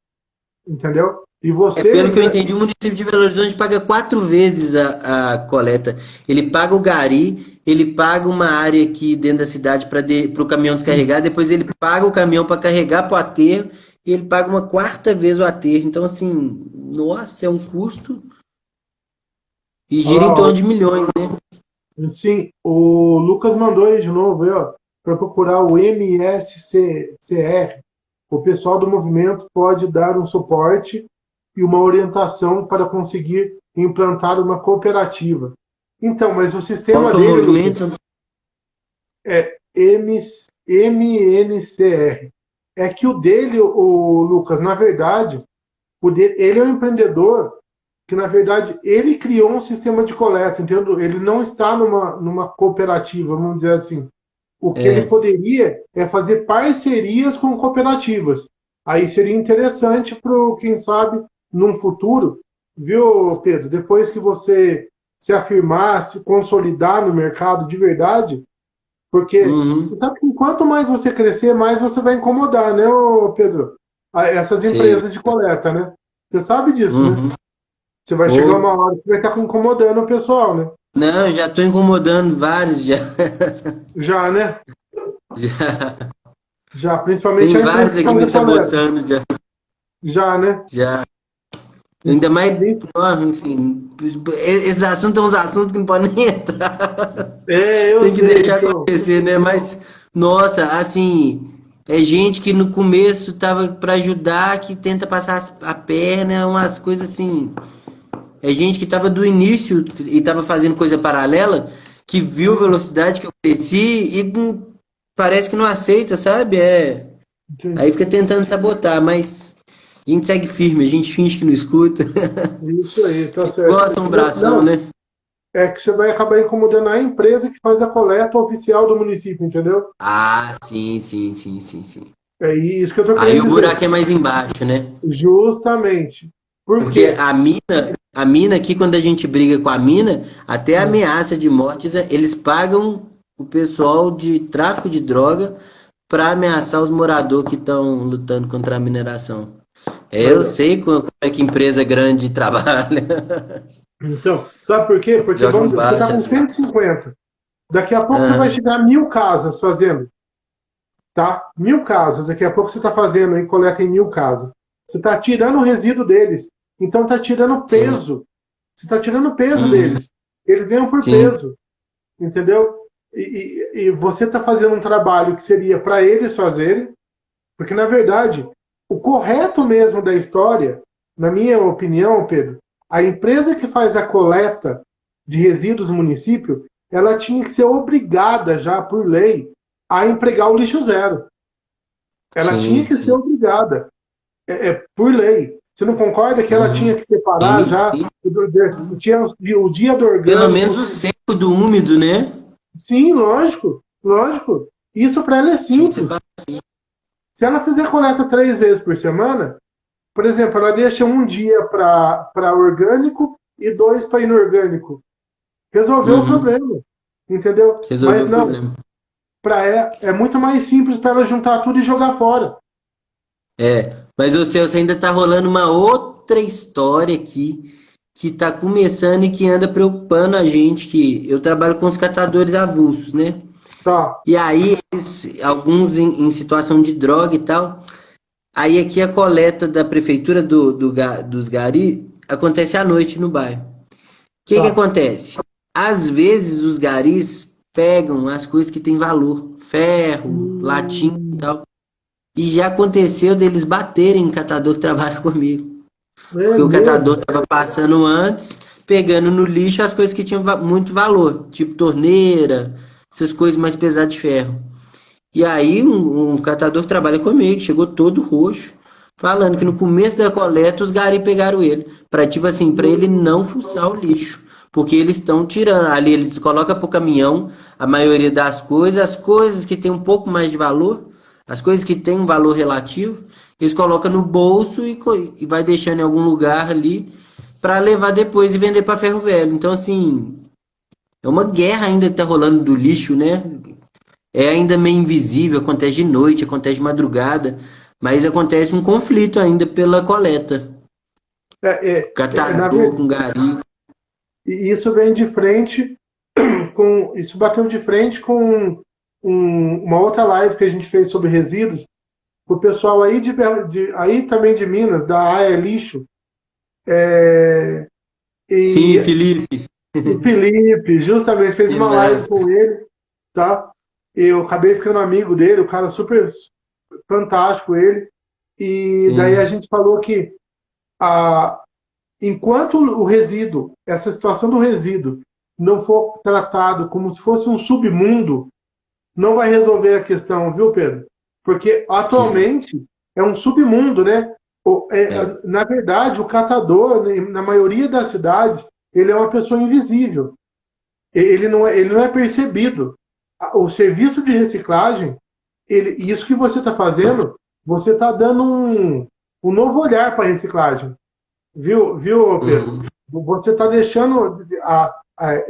entendeu? E É, você, pelo que eu entendi, o município de Belo Horizonte paga 4 vezes a coleta. Ele paga o gari, ele paga uma área aqui dentro da cidade para o caminhão descarregar, depois ele paga o caminhão para carregar para o aterro e ele paga uma quarta vez o aterro. Então, assim, nossa, é um custo e olha gira em lá, torno de milhões, né? sim, o Lucas mandou aí de novo, para procurar o MSCR. O pessoal do movimento pode dar um suporte e uma orientação para conseguir implantar uma cooperativa. Então, mas o Qual sistema que é o dele, Lucas, movimento? é MNCR. É que o dele, o Lucas, na verdade, ele é um empreendedor que, na verdade, ele criou um sistema de coleta, entendeu? Ele não está numa cooperativa, vamos dizer assim. O que ele É, poderia é fazer parcerias com cooperativas. Aí seria interessante para, quem sabe, num futuro, viu, Pedro? Depois que você se afirmar, se consolidar no mercado de verdade, porque você uhum, sabe que quanto mais você crescer, mais você vai incomodar, né, Pedro? Essas sei. empresas de coleta, né? Você sabe disso, né? Uhum. Você vai chegar uma Ou, hora que vai estar incomodando o pessoal, né? não, já estou incomodando vários já. Já, né? Já. Já, principalmente Tem a empresa vários que aqui faz me a coleta. sabotando já. Já, né? Já. Ainda Isso mais, é bem. ó, enfim, esses assuntos são uns assuntos que não podem nem entrar. É, eu Tem que sei, deixar então. acontecer, né? Mas, nossa, assim, é gente que no começo tava para ajudar, que tenta passar a perna, umas coisas assim. É gente que tava do início e tava fazendo coisa paralela, que viu a Sim, velocidade que eu cresci e parece que não aceita, sabe? É, sim. aí fica tentando sabotar, mas a gente segue firme, a gente finge que não escuta. Isso aí, tá Igual certo. assombração, Não, né? é que você vai acabar incomodando a empresa que faz a coleta oficial do município, entendeu? Ah, sim, sim, sim, sim, sim. É isso que eu tô Aí querendo o dizer. buraco é mais embaixo, né? Justamente. Por Porque quê? a mina aqui, quando a gente briga com a mina, até a Hum, ameaça de mortes, eles pagam o pessoal de tráfico de droga para ameaçar os moradores que estão lutando contra a mineração. É, aí, eu ó. sei como é que empresa grande trabalha. Então, sabe por quê? Porque Jogam vamos, você está baixa com às vezes. 150. Daqui a pouco você vai Aham, chegar a 1.000 casas fazendo, tá? 1.000 casas. Daqui a pouco você está fazendo aí, coleta em 1.000 casas. Você está tirando o resíduo deles. Então está tirando sim. peso. Você está tirando peso Uhum, deles. Eles ganham por sim. peso, entendeu? E você está fazendo um trabalho que seria para eles fazerem, porque na verdade o correto mesmo da história, na minha opinião, Pedro, a empresa que faz a coleta de resíduos no município, ela tinha que ser obrigada já por lei a empregar o lixo zero. Ela tinha Sim, que ser sim. obrigada, por lei. Você não concorda que ela tinha Uhum. que separar Sim, já sim. tinha o dia do Pelo menos orgânico? o seco do úmido, né? Sim, lógico, lógico. Isso para ela é Tinha que simples. separar. Se ela fizer coleta 3 vezes por semana, por exemplo, ela deixa um dia para orgânico e 2 para inorgânico. Resolveu o Uhum. problema, entendeu? Resolveu Mas o não, problema. para é muito mais simples para ela juntar tudo e jogar fora. É, mas você ainda tá rolando uma outra história aqui que tá começando e que anda preocupando a gente, que eu trabalho com os catadores avulsos, né? Tá, E aí, alguns em situação de droga e tal, aí aqui a coleta da prefeitura dos gari acontece à noite no bairro. O que que tá. acontece? Às vezes os garis pegam as coisas que têm valor, ferro, latinha e Hum, tal. E já aconteceu deles baterem em catador que trabalha comigo. é Porque o catador mesmo? estava passando antes, pegando no lixo as coisas que tinham muito valor, tipo torneira, essas coisas mais pesadas de ferro. E aí um catador que trabalha comigo, chegou todo roxo. falando que no começo da coleta os gari pegaram ele, para tipo assim, para ele não fuçar o lixo, porque eles estão tirando, ali eles colocam pro caminhão a maioria das coisas, as coisas que tem um pouco mais de valor, as coisas que têm um valor relativo, eles colocam no bolso e vai deixando em algum lugar ali para levar depois e vender para ferro velho. Então assim, é uma guerra ainda que tá rolando do lixo, né? É ainda meio invisível, acontece de noite, acontece de madrugada, mas acontece um conflito ainda pela coleta. Na Catador verdade, com gari. e isso vem de frente isso bateu de frente com uma outra live que a gente fez sobre resíduos. O pessoal aí aí também de Minas, da AE Lixo, Sim, e Felipe. o Felipe justamente fez Que uma live massa. com ele, tá? Eu acabei ficando amigo dele, o cara super fantástico ele. E daí a Sim, gente falou que a, enquanto o resíduo, essa situação do resíduo, não for tratado como se fosse um submundo, não vai resolver a questão, viu, Pedro? Porque sim. atualmente é um submundo, né? É, Na verdade, o catador, né, na maioria das cidades, ele é uma pessoa invisível. Ele não é percebido. O serviço de reciclagem, isso que você está fazendo, você está dando um novo olhar para a reciclagem. Viu, Pedro? uhum. Você está deixando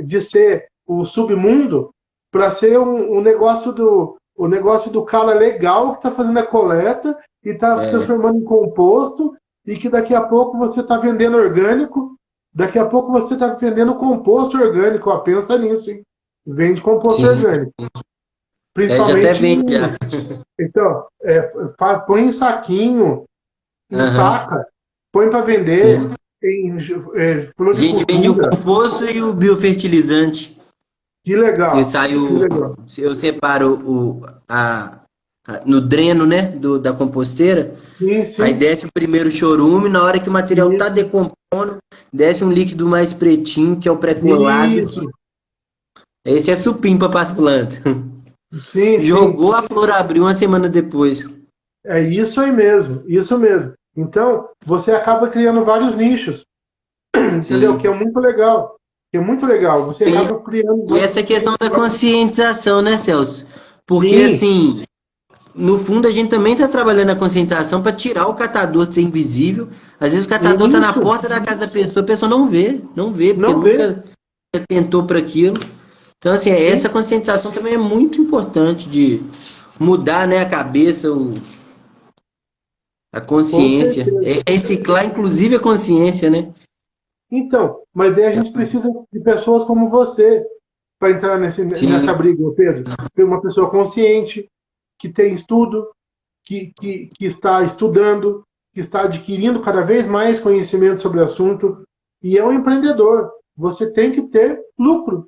de ser o submundo para ser o negócio do cara legal que está fazendo a coleta e está É, transformando em composto e que daqui a pouco você está vendendo orgânico, daqui a pouco você está vendendo composto orgânico. Ó, pensa nisso, hein? Vende composto sim. orgânico. É, já até Principalmente vende já. então, põe em saquinho, em Aham, saca, põe para vender sim. em A gente vende o floricultura. composto e o biofertilizante, Que que legal, sai que legal. eu separo no dreno, né, da composteira. Sim, Aí sim, desce o primeiro chorume, na hora que o material tá isso, decompondo, desce um líquido mais pretinho, que é o pré-colado, que isso, esse é supimpa para as plantas. sim, sim. Jogou, a flor abriu uma semana depois. É isso aí mesmo, isso mesmo. Então, você acaba criando vários nichos, entendeu? Que é Sim. muito legal, que é muito legal. Você E, acaba criando e essa questão da conscientização, né, Celso? Porque, sim, assim, no fundo, a gente também está trabalhando a conscientização para tirar o catador de ser invisível. Às vezes o catador está na isso, porta da casa da pessoa, a pessoa não vê, porque não vê, nunca tentou para aquilo. Então, assim, essa sim, conscientização também é muito importante de mudar, né, a cabeça, a com consciência. certeza. É reciclar, inclusive, a consciência, né? Então, mas aí a gente precisa de pessoas como você para entrar nessa Sim, briga, Pedro. Ter uma pessoa consciente, que tem estudo, que está estudando, que está adquirindo cada vez mais conhecimento sobre o assunto e é um empreendedor. Você tem que ter lucro,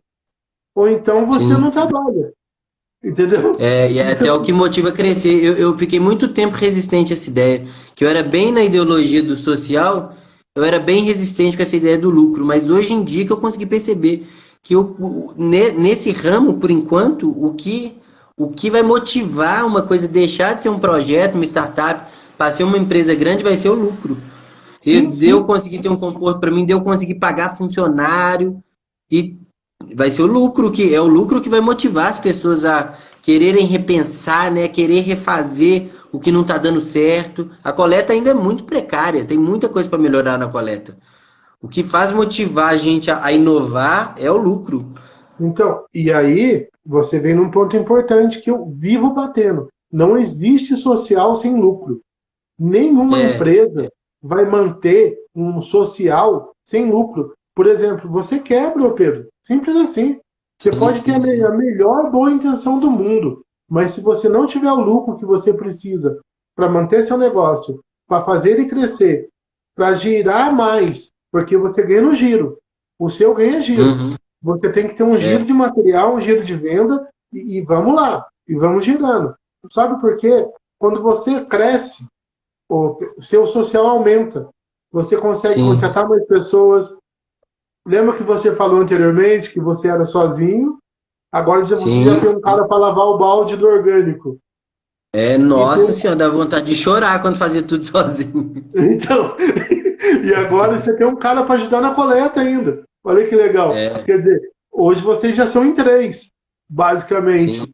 ou então você sim. não trabalha, entendeu? É, e é até o que motiva a crescer. Eu fiquei muito tempo resistente a essa ideia, que eu era bem na ideologia do social, eu era bem resistente com essa ideia do lucro, mas hoje em dia que eu consegui perceber que nesse ramo, por enquanto, o que vai motivar uma coisa, deixar de ser um projeto, uma startup, para ser uma empresa grande, vai ser o lucro. E Sim, de eu sim. conseguir ter um conforto para mim, de eu conseguir pagar funcionário, e vai ser o lucro que é o lucro que vai motivar as pessoas a quererem repensar, né? Querer refazer o que não está dando certo. A coleta ainda é muito precária, tem muita coisa para melhorar na coleta. O que faz motivar a gente a inovar é o lucro. Então, e aí você vem num ponto importante que eu vivo batendo. Não existe social sem lucro. Nenhuma É, empresa vai manter um social sem lucro. Por exemplo, você quebra, ô Pedro. Simples assim. Você sim, pode ter sim, sim. a melhor boa intenção do mundo, mas se você não tiver o lucro que você precisa para manter seu negócio, para fazer ele crescer, para girar mais, porque você ganha no giro. O seu ganha giro. Uhum, Você tem que ter um giro é, de material, um giro de venda e vamos lá. E vamos girando. Sabe por quê? Quando você cresce, o seu social aumenta. Você consegue sim, contratar mais pessoas. Lembra que você falou anteriormente que você era sozinho? Agora você já sim, tem um cara para lavar o balde do orgânico. Nossa Então, senhora, dá vontade de chorar quando fazia tudo sozinho. então, e agora você tem um cara para ajudar na coleta ainda. Olha que legal. É, Quer dizer, hoje vocês já são em três, sim. basicamente,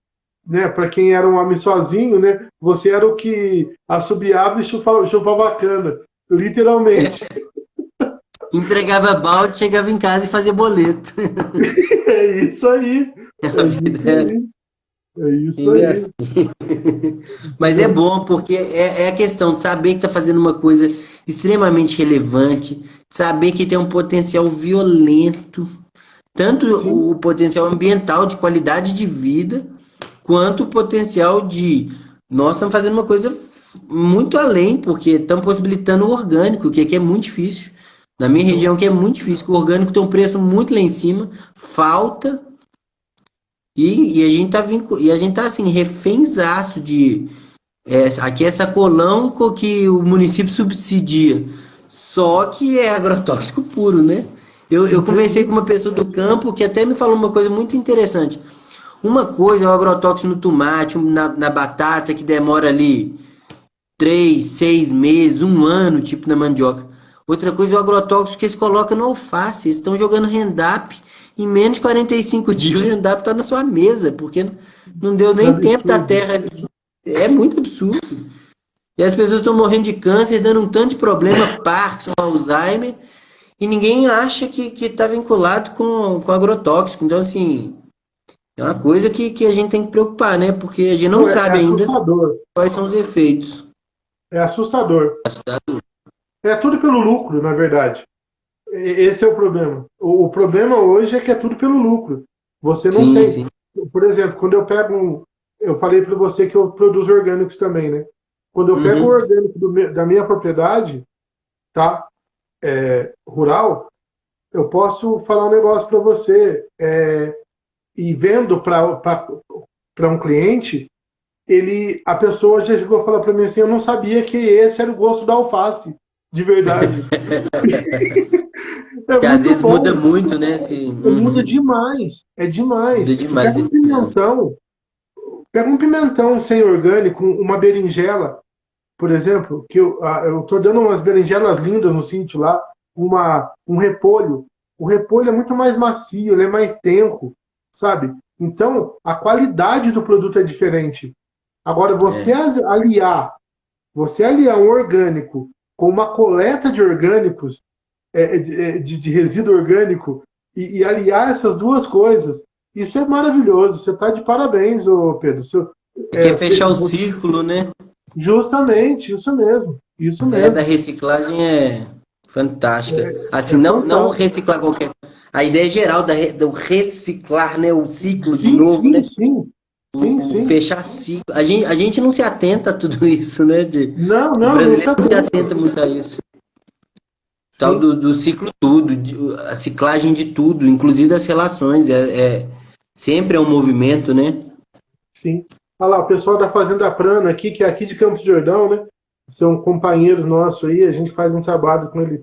né? Para quem era um homem sozinho, né? Você era o que assobiava e chupava a cana, literalmente. Entregava balde, chegava em casa e fazia boleto. É isso aí. A É vida isso aí. É isso ainda é aí. assim. Mas é bom porque é a questão de saber que está fazendo uma coisa extremamente relevante, de saber que tem um potencial violento, tanto Sim, o potencial ambiental de qualidade de vida, quanto o potencial de nós estamos fazendo uma coisa muito além, porque estamos possibilitando o orgânico, que aqui é muito difícil. Na minha região que é muito difícil, que o orgânico tem um preço muito lá em cima, falta, e a gente tá e a gente tá assim, refénzaço de aqui é sacolão que o município subsidia. Só que é agrotóxico puro, né? Eu conversei entendi. com uma pessoa do campo que até me falou uma coisa muito interessante. Uma coisa é o agrotóxico no tomate, na batata, que demora ali 3, 6 meses, um ano, tipo na mandioca. Outra coisa é o agrotóxico que eles colocam no alface. Eles estão jogando Rendap. Em menos de 45 dias o Rendap está na sua mesa, porque não deu Que nem tempo da absurdo. terra. É muito absurdo. E as pessoas estão morrendo de câncer, dando um tanto de problema, Parkinson, Alzheimer, e ninguém acha que está vinculado com agrotóxico. Então, assim, é uma coisa que a gente tem que preocupar, né? Porque a gente não Não, é sabe ainda assustador. quais são os efeitos. É assustador. É tudo pelo lucro, na verdade. Esse é o problema. O problema hoje é que é tudo pelo lucro. Você não Sim, tem. sim. Por exemplo, quando eu pego um. Eu falei para você que eu produzo orgânicos também, né? Quando eu pego o Uhum. orgânico da minha propriedade, tá? Rural, eu posso falar um negócio para você. E vendo para um cliente, a pessoa já chegou a falar para mim assim: eu não sabia que esse era o gosto da alface, de verdade. É Que às muito vezes muda bom. muito, né? Muda Uhum. demais. É demais. Muda Você demais. pega um pimentão sem orgânico, uma berinjela, por exemplo, que eu tô dando umas berinjelas lindas no sítio lá, um repolho. O repolho é muito mais macio, ele é mais tenro, sabe? Então, a qualidade do produto é diferente. Agora, É. você aliar um orgânico com uma coleta de orgânicos, de resíduo orgânico, e aliar essas duas coisas, isso é maravilhoso. Você está de parabéns, ô Pedro. Quer fechar o círculo, né? Justamente, isso mesmo. A Isso ideia da mesmo. reciclagem é fantástica. Assim, É não fantástico. reciclar qualquer. A ideia geral do reciclar, né? O ciclo de Sim, novo, sim, né? sim. Sim, O sim. fechar ciclo. A gente não se atenta a tudo isso, né? Não, O não, não se brasileiro não se atenta. atenta muito a isso. Tal Sim, do ciclo tudo, a ciclagem de tudo, inclusive das relações. Sempre é um movimento, né? sim. Olha lá, o pessoal da Fazenda Prana aqui, que é aqui de Campos do Jordão, né? São companheiros nossos aí, a gente faz um trabalho com ele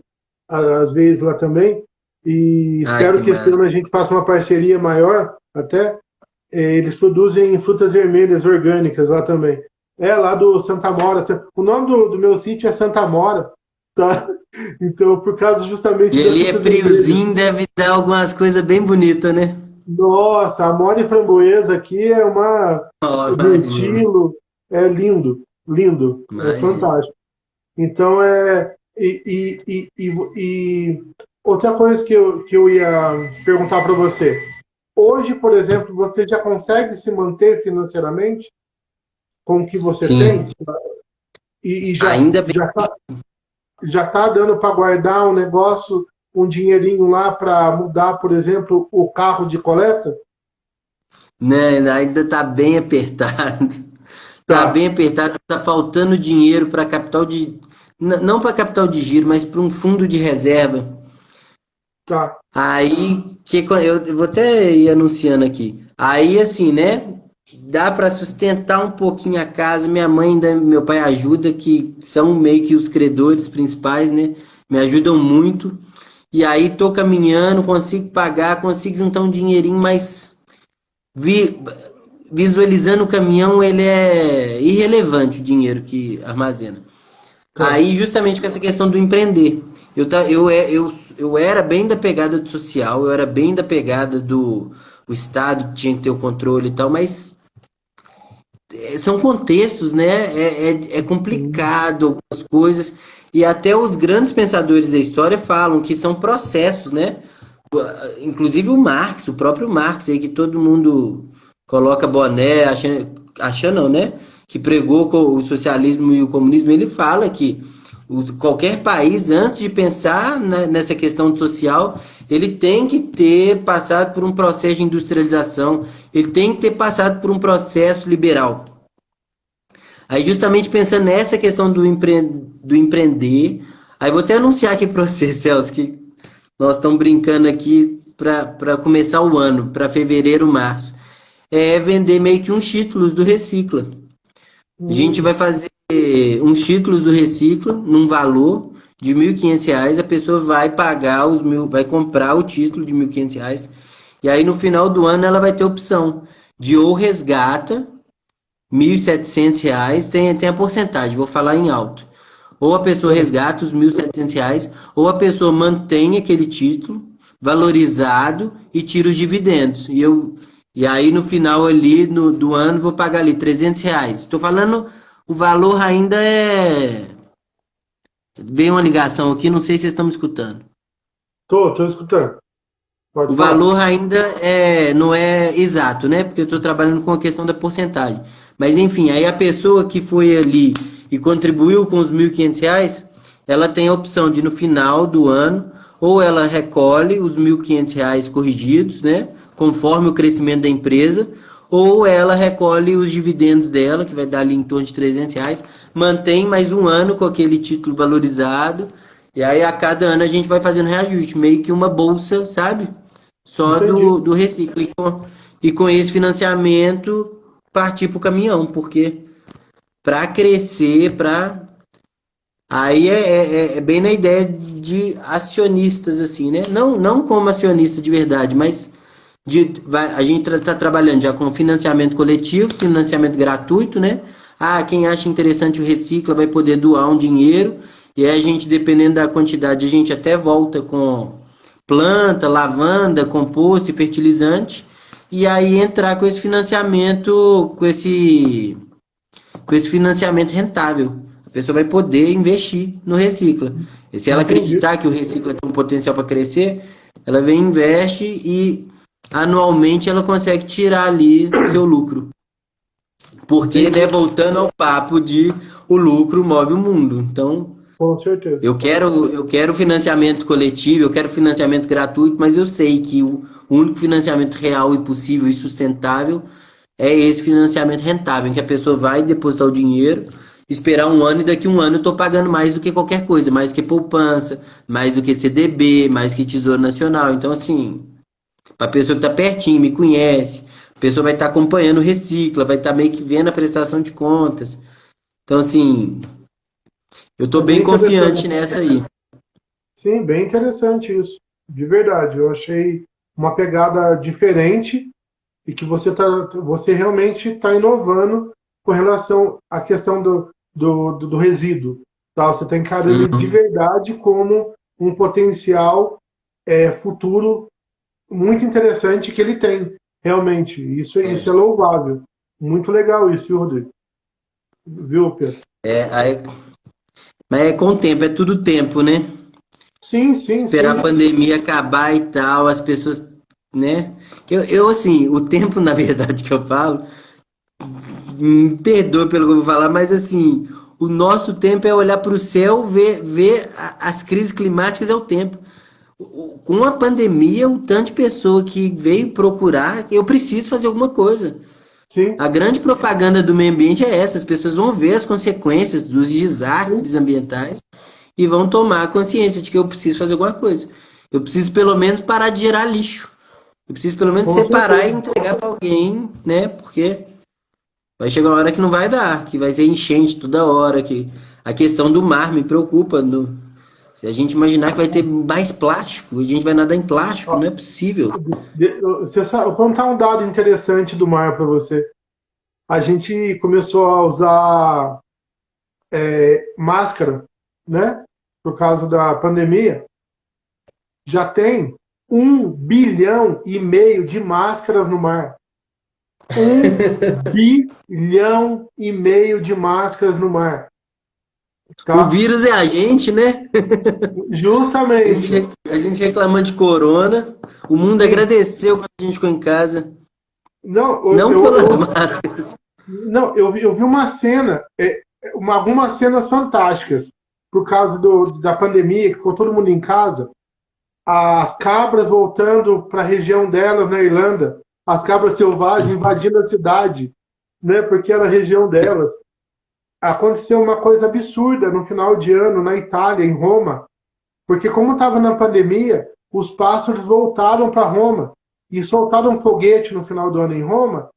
às vezes lá também. E Ai, espero que que esse massa. ano a gente faça uma parceria maior até. Eles produzem frutas vermelhas orgânicas lá também. É, lá do Santa Mora. O nome do meu sítio é Santa Mora, tá? Então, por causa justamente E das ali é frutas vermelhas. friozinho, deve dar algumas coisas bem bonitas, né? Nossa, a Mora e Framboesa aqui é uma. Ó, O imagina, mirtilo é lindo, lindo, é imagina. fantástico. Então, e outra coisa que eu ia perguntar para você. Hoje, por exemplo, você já consegue se manter financeiramente com o que você tem? Sim, E ainda bem, já tá dando para guardar um negócio, um dinheirinho lá para mudar, por exemplo, o carro de coleta? né? Ainda tá bem apertado. Tá Tá, bem apertado, tá faltando dinheiro para capital de. Não para capital de giro, mas para um fundo de reserva. tá, Aí, eu vou até ir anunciando aqui. Aí, assim, né? Dá para sustentar um pouquinho a casa. Minha mãe e meu pai ajudam, que são meio que os credores principais, né? Me ajudam muito. E aí, tô caminhando, consigo pagar, consigo juntar um dinheirinho, mas vi, visualizando o caminhão, ele é irrelevante o dinheiro que armazena. Tá. Aí, justamente com essa questão do empreender. Eu era bem da pegada do social, eu era bem da pegada do o Estado tinha que ter o controle e tal, mas são contextos, né? É Sim, complicado algumas coisas. E até os grandes pensadores da história falam que são processos, né? Inclusive o Marx, o próprio Marx, aí que todo mundo coloca boné, achando não, né? Que pregou o socialismo e o comunismo, ele fala que qualquer país, antes de pensar nessa questão social, ele tem que ter passado por um processo de industrialização, ele tem que ter passado por um processo liberal. Aí, justamente pensando nessa questão do empreender, aí vou até anunciar aqui para você, Celso, que nós estamos brincando aqui para começar o ano, para fevereiro, março. É vender meio que uns títulos do Recicla. A gente vai hum, fazer uns títulos do Recicla num valor de R$ 1.500. A pessoa vai pagar vai comprar o título de R$ 1.500. E aí no final do ano ela vai ter a opção de ou resgata R$ 1.700, tem a porcentagem, vou falar em alto. Ou a pessoa tá. resgata os R$ 1.700, ou a pessoa mantém aquele título valorizado e tira os dividendos. E aí no final ali do ano vou pagar ali R$ 300. Estou falando, o valor ainda é. Veio uma ligação aqui, não sei se vocês estão me escutando. Tô escutando. O Pode falar. valor ainda não é exato, né? Porque eu estou trabalhando com a questão da porcentagem. Mas enfim, aí a pessoa que foi ali e contribuiu com os R$ 1.500, ela tem a opção de no final do ano, ou ela recolhe os R$ 1.500 corrigidos, né? Conforme o crescimento da empresa, ou ela recolhe os dividendos dela, que vai dar ali em torno de R$ 300, mantém mais um ano com aquele título valorizado, e aí a cada ano a gente vai fazendo reajuste, meio que uma bolsa, sabe? Só Entendi. do reciclo. E com esse financiamento, partir para o caminhão, porque para crescer, para. Aí é bem na ideia de acionistas, assim, né? Não como acionista de verdade, mas a gente está trabalhando já com financiamento coletivo, financiamento gratuito, né? Ah, quem acha interessante o Recicla vai poder doar um dinheiro, e aí a gente, dependendo da quantidade, a gente até volta com planta, lavanda, composto e fertilizante, e aí entrar com esse financiamento, com esse financiamento rentável. A pessoa vai poder investir no Recicla. E se ela Entendi. acreditar que o Recicla tem um potencial para crescer, ela vem, investe e anualmente ela consegue tirar ali seu lucro. Porque, né, Entendi. voltando ao papo de o lucro move o mundo. Então, Com certeza. eu quero financiamento coletivo, eu quero financiamento gratuito, mas eu sei que o único financiamento real e possível e sustentável é esse financiamento rentável, em que a pessoa vai depositar o dinheiro, esperar um ano e daqui a um ano eu estou pagando mais do que qualquer coisa, mais que poupança, mais do que CDB, mais que Tesouro Nacional. Então, assim, para a pessoa que está pertinho, me conhece, a pessoa vai estar acompanhando o Recicla, vai estar meio que vendo a prestação de contas. Então, assim, eu estou É bem bem confiante interessante. nessa aí. Sim, bem interessante isso. De verdade. Eu achei uma pegada diferente e que você realmente está inovando com relação à questão do resíduo. Tá? Você está encarando ele de Uhum. verdade como um potencial futuro muito interessante que ele tem, realmente. Isso é louvável. Muito legal isso, viu, Rodrigo? Viu, Pedro? Aí, mas é com o tempo, é tudo tempo, né? Sim, sim, Esperar a sim. pandemia acabar e tal, as pessoas, né? Assim, o tempo, na verdade, que eu falo, me perdoe pelo que eu vou falar, mas assim, o nosso tempo é olhar para o céu, ver as crises climáticas é o tempo. Com a pandemia, o tanto de pessoa que veio procurar, eu preciso fazer alguma coisa. Sim, A grande propaganda do meio ambiente é essa, as pessoas vão ver as consequências dos sim, desastres ambientais e vão tomar consciência de que eu preciso fazer alguma coisa. Eu preciso pelo menos parar de gerar lixo. Eu preciso pelo menos com separar e certeza. entregar para alguém, né? Porque vai chegar uma hora que não vai dar, que vai ser enchente toda hora, que a questão do mar me preocupa. Se a gente imaginar que vai ter mais plástico, a gente vai nadar em plástico, Ó, não é possível. você sabe, vou contar um dado interessante do mar para você. a gente começou a usar máscara, né? Por causa da pandemia. Já tem 1,5 bilhão de máscaras no mar. 1,5 bilhão de máscaras no mar, O tá? vírus é a gente, né? Justamente. A gente reclamando de corona, o mundo Sim. agradeceu quando a gente ficou em casa. Não, Não pelas máscaras. não, eu vi uma cena, algumas cenas fantásticas, por causa da pandemia, que ficou todo mundo em casa, as cabras voltando para a região delas na Irlanda, as cabras selvagens invadindo a cidade, né, porque era a região delas. Aconteceu uma coisa absurda no final de ano na Itália, em Roma, porque como estava na pandemia, os pássaros voltaram para Roma e soltaram um foguete no final do ano em Roma.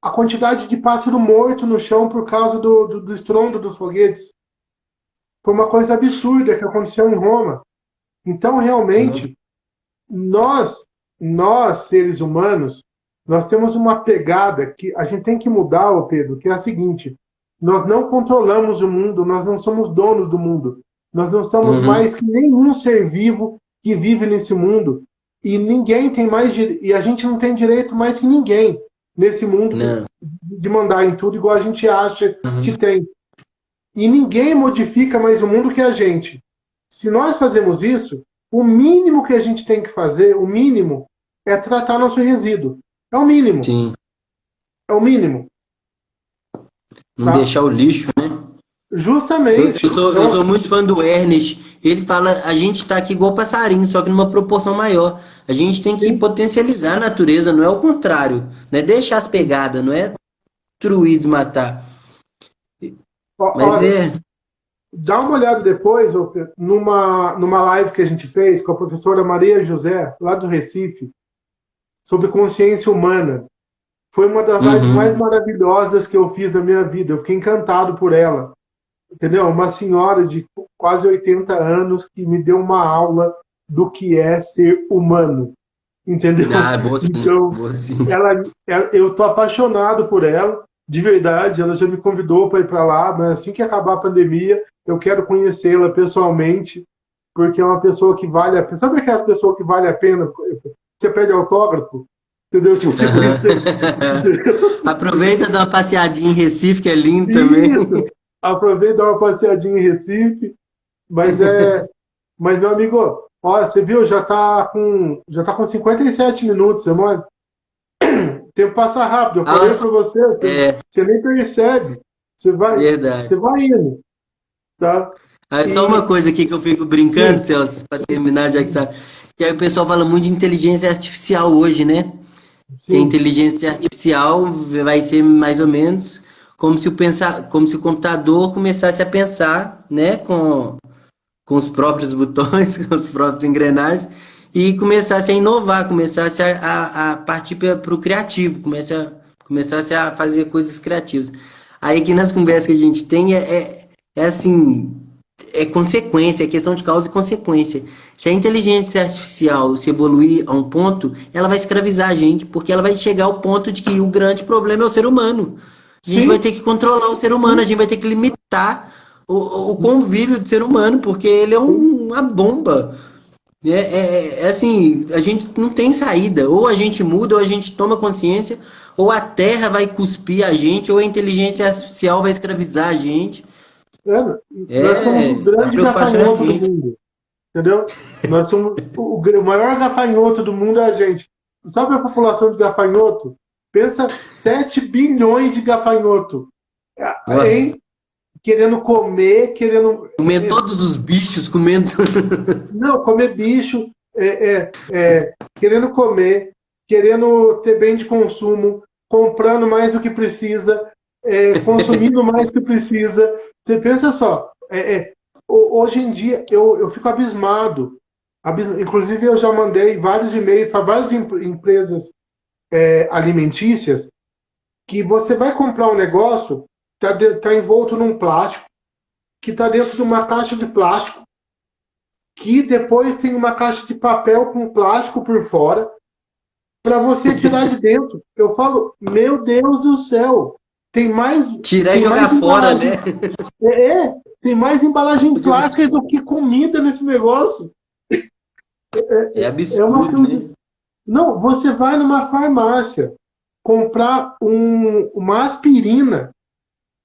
A quantidade de pássaro morto no chão por causa do estrondo dos foguetes foi uma coisa absurda que aconteceu em Roma. Então, realmente, nós, nós seres humanos, nós temos uma pegada que a gente tem que mudar, ô Pedro, que é a seguinte: nós não controlamos o mundo, nós não somos donos do mundo, nós não estamos Uhum. mais que nenhum ser vivo que vive nesse mundo e ninguém tem mais e a gente não tem direito mais que ninguém nesse mundo Não. de mandar em tudo igual a gente acha que Uhum. tem. E ninguém modifica mais o mundo que a gente. Se nós fazemos isso, o mínimo que a gente tem que fazer, o mínimo, é tratar nosso resíduo. É o mínimo. Sim. É o mínimo. Não Tá? deixar o lixo, né? Eu Justamente. sou, eu Então, sou muito fã do Ernest. Ele fala, a gente tá aqui igual passarinho, só que numa proporção maior. A gente tem que sim. potencializar a natureza, não é o contrário. Não é deixar as pegadas, não é destruir, desmatar. Mas Olha, é. dá uma olhada depois, numa live que a gente fez com a professora Maria José, lá do Recife, sobre consciência humana. Foi uma das lives mais Uhum. maravilhosas que eu fiz na minha vida. Eu fiquei encantado por ela. Entendeu? Uma senhora de quase 80 anos que me deu uma aula do que é ser humano. Entendeu? Ah, vou sim, Então, vou sim. eu tô apaixonado por ela, de verdade. Ela já me convidou para ir para lá, mas assim que acabar a pandemia, eu quero conhecê-la pessoalmente, porque é uma pessoa que vale a pena. Sabe aquela pessoa que vale a pena? Você pede autógrafo, entendeu? Se você Aham. conhecer. Entendeu? Aproveita e dá uma passeadinha em Recife, que é lindo também. Isso! Aproveita e dá uma passeadinha em Recife, mas meu amigo, ó, você viu, já tá com 57 minutos, mano. O tempo passa rápido. Eu falei Ah, para você, é você nem percebe. Você vai, verdade. você vai indo, tá? Aí só uma E coisa aqui que eu fico brincando, sim, Celso, para terminar, já que sabe. Que aí o pessoal fala muito de inteligência artificial hoje, né? Que a sim, inteligência artificial vai ser mais ou menos como se o computador começasse a pensar, né, com os próprios botões, com os próprios engrenagens, e começasse a inovar, começasse a partir para o criativo, começasse a fazer coisas criativas. Aí que nas conversas que a gente tem é assim, é consequência, é questão de causa e consequência. Se a inteligência artificial se evoluir a um ponto, ela vai escravizar a gente, porque ela vai chegar ao ponto de que o grande problema é o ser humano. A gente vai sim, ter que controlar o ser humano, a sim, gente vai ter que limitar o convívio do ser humano, porque ele é sim. uma bomba. É assim, a gente não tem saída. Ou a gente muda, ou a gente toma consciência, ou a Terra vai cuspir a gente, ou a inteligência artificial vai escravizar a gente. É, nós somos o A grande preocupação é a gafanhoto do gente. mundo, entendeu? Nós somos o maior gafanhoto do mundo é a gente. Sabe a população de gafanhoto? Pensa 7 bilhões de gafanhoto, Nossa, hein? Querendo comer, querendo. comendo todos os bichos, comendo. Não, comer bicho, querendo comer, querendo ter bem de consumo, comprando mais do que precisa, consumindo mais do que precisa. Você pensa só, hoje em dia eu fico abismado. Inclusive, eu já mandei vários e-mails para várias empresas alimentícias que você vai comprar um negócio, tá envolto num plástico, que está dentro de uma caixa de plástico, que depois tem uma caixa de papel com plástico por fora para você tirar de dentro. Eu falo, meu Deus do céu, tem mais, Tirar e tem mais jogar fora, embalagem, né? tem mais embalagem Porque plástica do que comida nesse negócio. é É uma absurdo, coisa. né? Não, você vai numa farmácia comprar uma aspirina,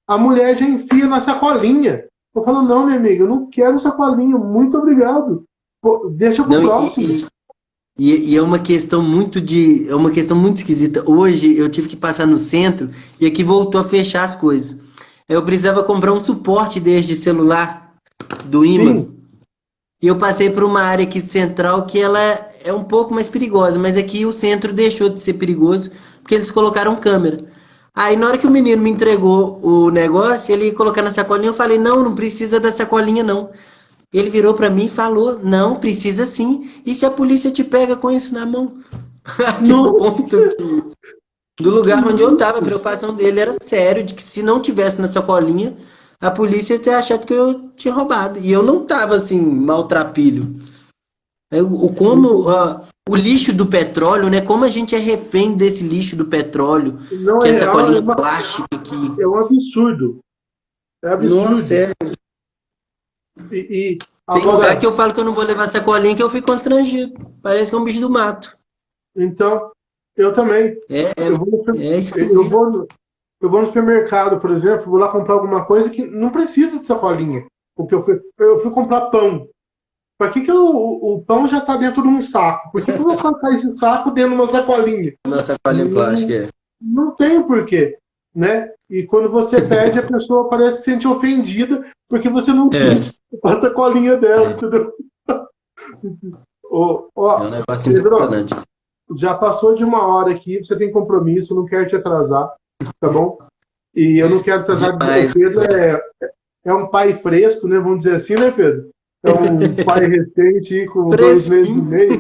a mulher já enfia na sacolinha. Eu falo, não, minha amiga, eu não quero sacolinha, muito obrigado. Pô, deixa pro Não, próximo. e é uma questão é uma questão muito esquisita. Hoje eu tive que passar no centro e aqui voltou a fechar as coisas. Eu precisava comprar um suporte desde celular do ímã. Sim, E eu passei por uma área aqui central que ela é um pouco mais perigosa, mas aqui o centro deixou de ser perigoso porque eles colocaram câmera. Aí na hora que o menino me entregou o negócio, ele ia colocar na sacolinha, eu falei: "Não, não precisa da sacolinha não". Ele virou pra mim e falou: "Não, precisa sim. E se a polícia te pega com isso na mão?" A que nossa, ponto que do lugar onde eu tava, a preocupação dele era sério, de que se não tivesse na sacolinha, a polícia ia ter achado que eu tinha roubado. E eu não tava assim, maltrapilho. Como o lixo do petróleo, né? Como a gente é refém desse lixo do petróleo, não que é é real, sacolinha plástica aqui. é um absurdo. É Nossa, absurdo. é. E Tem lugar que agora, eu falo que eu não vou levar sacolinha que eu fico constrangido. Parece que é um bicho do mato. então, eu também. É, Eu vou, é eu esquisito. vou, eu vou no supermercado, por exemplo, vou lá comprar alguma coisa que não precisa de sacolinha. Porque eu fui comprar pão. Para que o pão já está dentro de um saco? Por que eu vou colocar esse saco dentro de uma sacolinha? Nossa sacolinha plástica, Não, é. não tem porquê, né? E quando você pede, a pessoa parece que se sente ofendida porque você não É, quis a sacolinha dela, entendeu? é um Ó, negócio Pedro, impressionante. já passou de uma hora aqui, você tem compromisso, não quero te atrasar, tá bom? E eu não quero atrasar. O Demais. Pedro é um pai fresco, né? Vamos dizer assim, né, Pedro? É um pai recente, com 2 meses e Fresquinho. meio,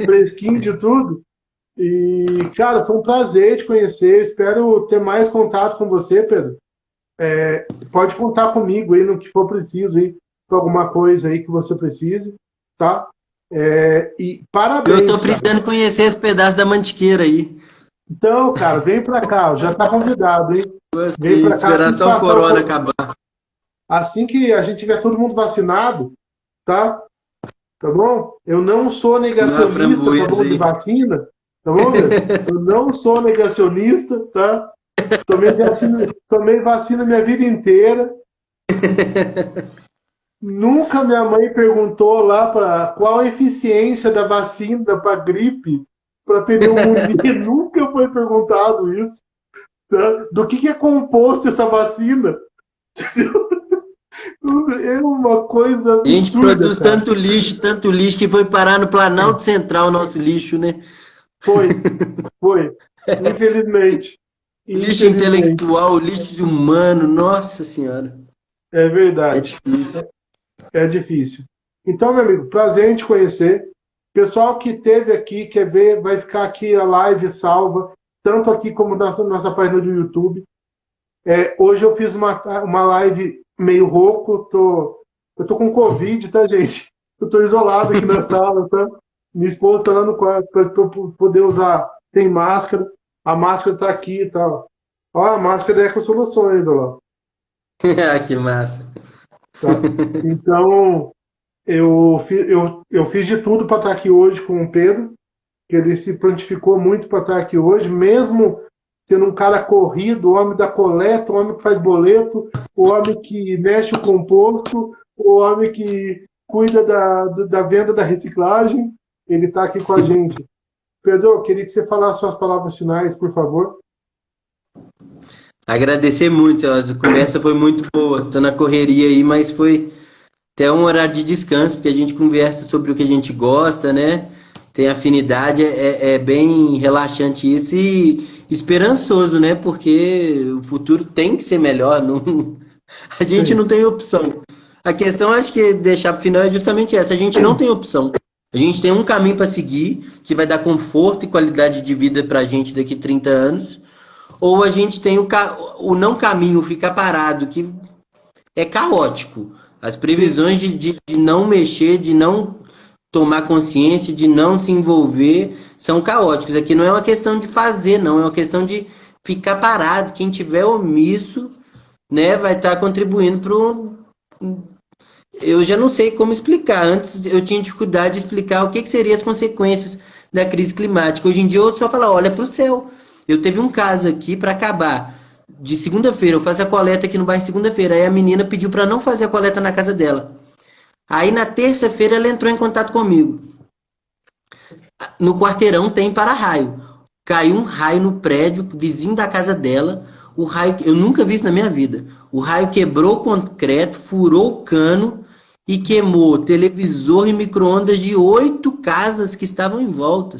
fresquinho de tudo. E, cara, foi um prazer te conhecer. Espero ter mais contato com você, Pedro. Pode contar comigo aí no que for preciso, aí, para alguma coisa aí que você precise, tá? E Eu tô parabéns, cara. precisando conhecer esse pedaço da mantiqueira aí. Então, cara, vem pra cá, já tá convidado, hein? Vem Assim, pra cá esperar assim que só o passar corona acabar. assim que a gente tiver todo mundo vacinado, tá? Tá bom? Eu não sou Comer uma negacionista, tá framboesa bom, de aí. vacina, tá bom, meu? Eu não sou negacionista, tá? Tomei vacina minha vida inteira. Nunca minha mãe perguntou lá para qual a eficiência da vacina para gripe, para pneumonia. Nunca foi perguntado isso. Tá? Do que é composto essa vacina? É uma coisa A gente absurda, produz cara. tanto lixo, que foi parar no Planalto Central, nosso lixo, né? Foi, foi. Infelizmente. Lixo Infelizmente. intelectual, lixo humano, nossa senhora. É É verdade. difícil. É difícil. Então, meu amigo, prazer em te conhecer. Pessoal que esteve aqui, quer ver, vai ficar aqui a live salva, tanto aqui como na nossa página do YouTube. Hoje eu fiz uma live meio rouco, eu tô com Covid, tá, gente? Eu tô isolado aqui na sala, tá? Minha esposa tá lá no quarto para eu poder usar. Tem máscara, a máscara tá aqui e tal. Ó, a máscara é Eco Soluções, ó lá, Ah, que massa. tá? Então, eu fiz de tudo para estar aqui hoje com o Pedro, que ele se prontificou muito para estar aqui hoje, mesmo sendo um cara corrido, o homem da coleta, o homem que faz boleto, o homem que mexe o composto, o homem que cuida da venda da reciclagem, ele está aqui com a gente. Pedro, eu queria que você falasse suas palavras finais, por favor. Agradecer muito, a conversa foi muito boa. Tô na correria aí, mas foi até um horário de descanso, porque a gente conversa sobre o que a gente gosta, né? Tem afinidade, é bem relaxante isso e esperançoso, né? Porque o futuro tem que ser melhor, não, a gente Sim, não tem opção. A questão, acho que deixar pro final é justamente essa, a gente não tem opção. A gente tem um caminho para seguir, que vai dar conforto e qualidade de vida pra gente daqui 30 anos, ou a gente tem o não caminho, ficar parado, que é caótico. As sim, previsões de não mexer, de não tomar consciência, de não se envolver, são caóticos. Aqui não é uma questão de fazer, não, é uma questão de ficar parado. Quem tiver omisso, né, vai estar contribuindo para o. Eu já não sei como explicar. Antes eu tinha dificuldade de explicar o que, que seriam as consequências da crise climática. Hoje em dia eu só falo, olha para o céu. Eu teve um caso aqui para acabar. De segunda-feira, eu faço a coleta aqui no bairro segunda-feira. Aí a menina pediu para não fazer a coleta na casa dela. Aí na terça-feira ela entrou em contato comigo. No quarteirão tem para-raio. Caiu um raio no prédio vizinho da casa dela. O raio, eu nunca vi isso na minha vida. O raio quebrou o concreto, furou o cano e queimou televisor e micro-ondas de 8 casas que estavam em volta.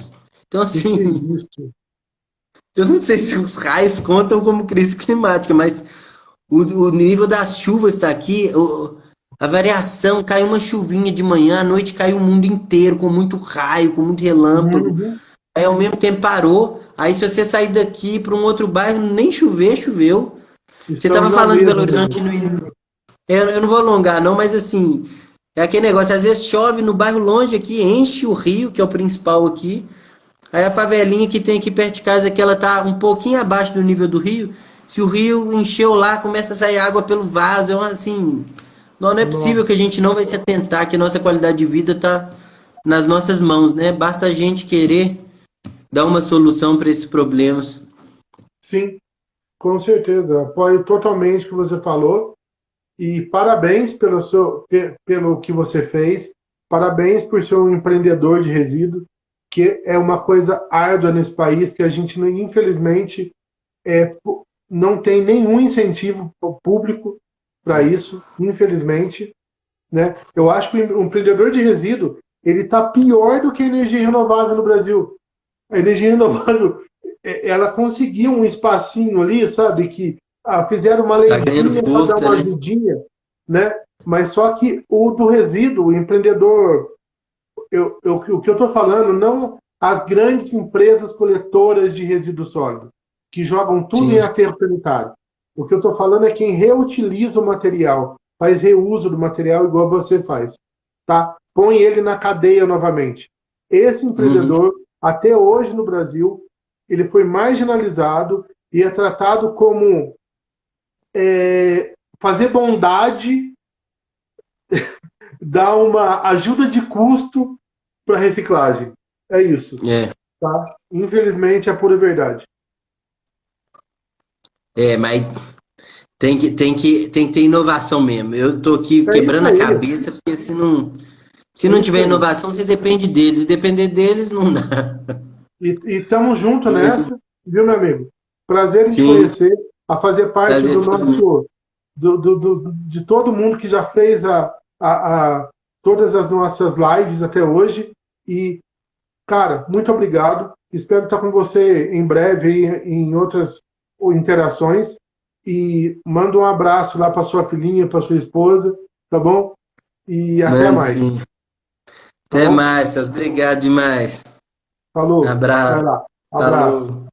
Então, Que é assim, isso? eu não sei se os raios contam como crise climática, mas o nível das chuvas está aqui. A variação, cai uma chuvinha de manhã, à noite cai o mundo inteiro, com muito raio, com muito relâmpago. Uhum. Aí ao mesmo tempo parou. Aí se você sair daqui para um outro bairro, nem chover, choveu. Você Estamos tava na falando de Belo mesma, meu Horizonte amigo. no início. Eu não vou alongar, não, mas assim, é aquele negócio, às vezes chove no bairro longe aqui, enche o rio, que é o principal aqui. Aí a favelinha que tem aqui perto de casa, que ela tá um pouquinho abaixo do nível do rio. Se o rio encheu lá, começa a sair água pelo vaso. Assim, não é possível Nossa. que a gente não vai se atentar que a nossa qualidade de vida tá nas nossas mãos, né? Basta a gente querer dar uma solução para esses problemas. Sim, com certeza. Apoio totalmente o que você falou. E parabéns pelo que você fez. Parabéns por ser um empreendedor de resíduo, que é uma coisa árdua nesse país que a gente, infelizmente, não tem nenhum incentivo público para isso, infelizmente, né? Eu acho que o empreendedor de resíduo ele está pior do que a energia renovável no Brasil. A energia renovável, ela conseguiu um espacinho ali, sabe, que fizeram uma Tá ganhando leizinha para dar força, uma né? ajudinha, né? Mas só que o do resíduo, o empreendedor, o que eu estou falando, não as grandes empresas coletoras de resíduo sólido, que jogam tudo em Sim. aterro sanitário. O que eu estou falando é quem reutiliza o material, faz reuso do material igual você faz, tá? Põe ele na cadeia novamente. Esse Uhum. empreendedor, até hoje no Brasil, ele foi marginalizado e é tratado como fazer bondade, dar uma ajuda de custo para reciclagem. É isso, É. tá? Infelizmente é a pura verdade. Mas tem que ter inovação mesmo. Eu tô aqui É isso quebrando a aí, cabeça, porque se é não isso tiver aí. inovação, você depende deles. E depender deles não dá. E estamos junto Mas, nessa, viu, meu amigo? Prazer em te sim, conhecer, a fazer parte prazer do todo mundo. nosso, de todo mundo que já fez todas as nossas lives até hoje. E, cara, muito obrigado. Espero estar com você em breve em outras interações. E manda um abraço lá para sua filhinha, para sua esposa, tá bom? E até Mano, mais, sim. tá Até bom? mais, Celso. Obrigado demais. Falou, vai Abraço. lá. Abraço. Falou.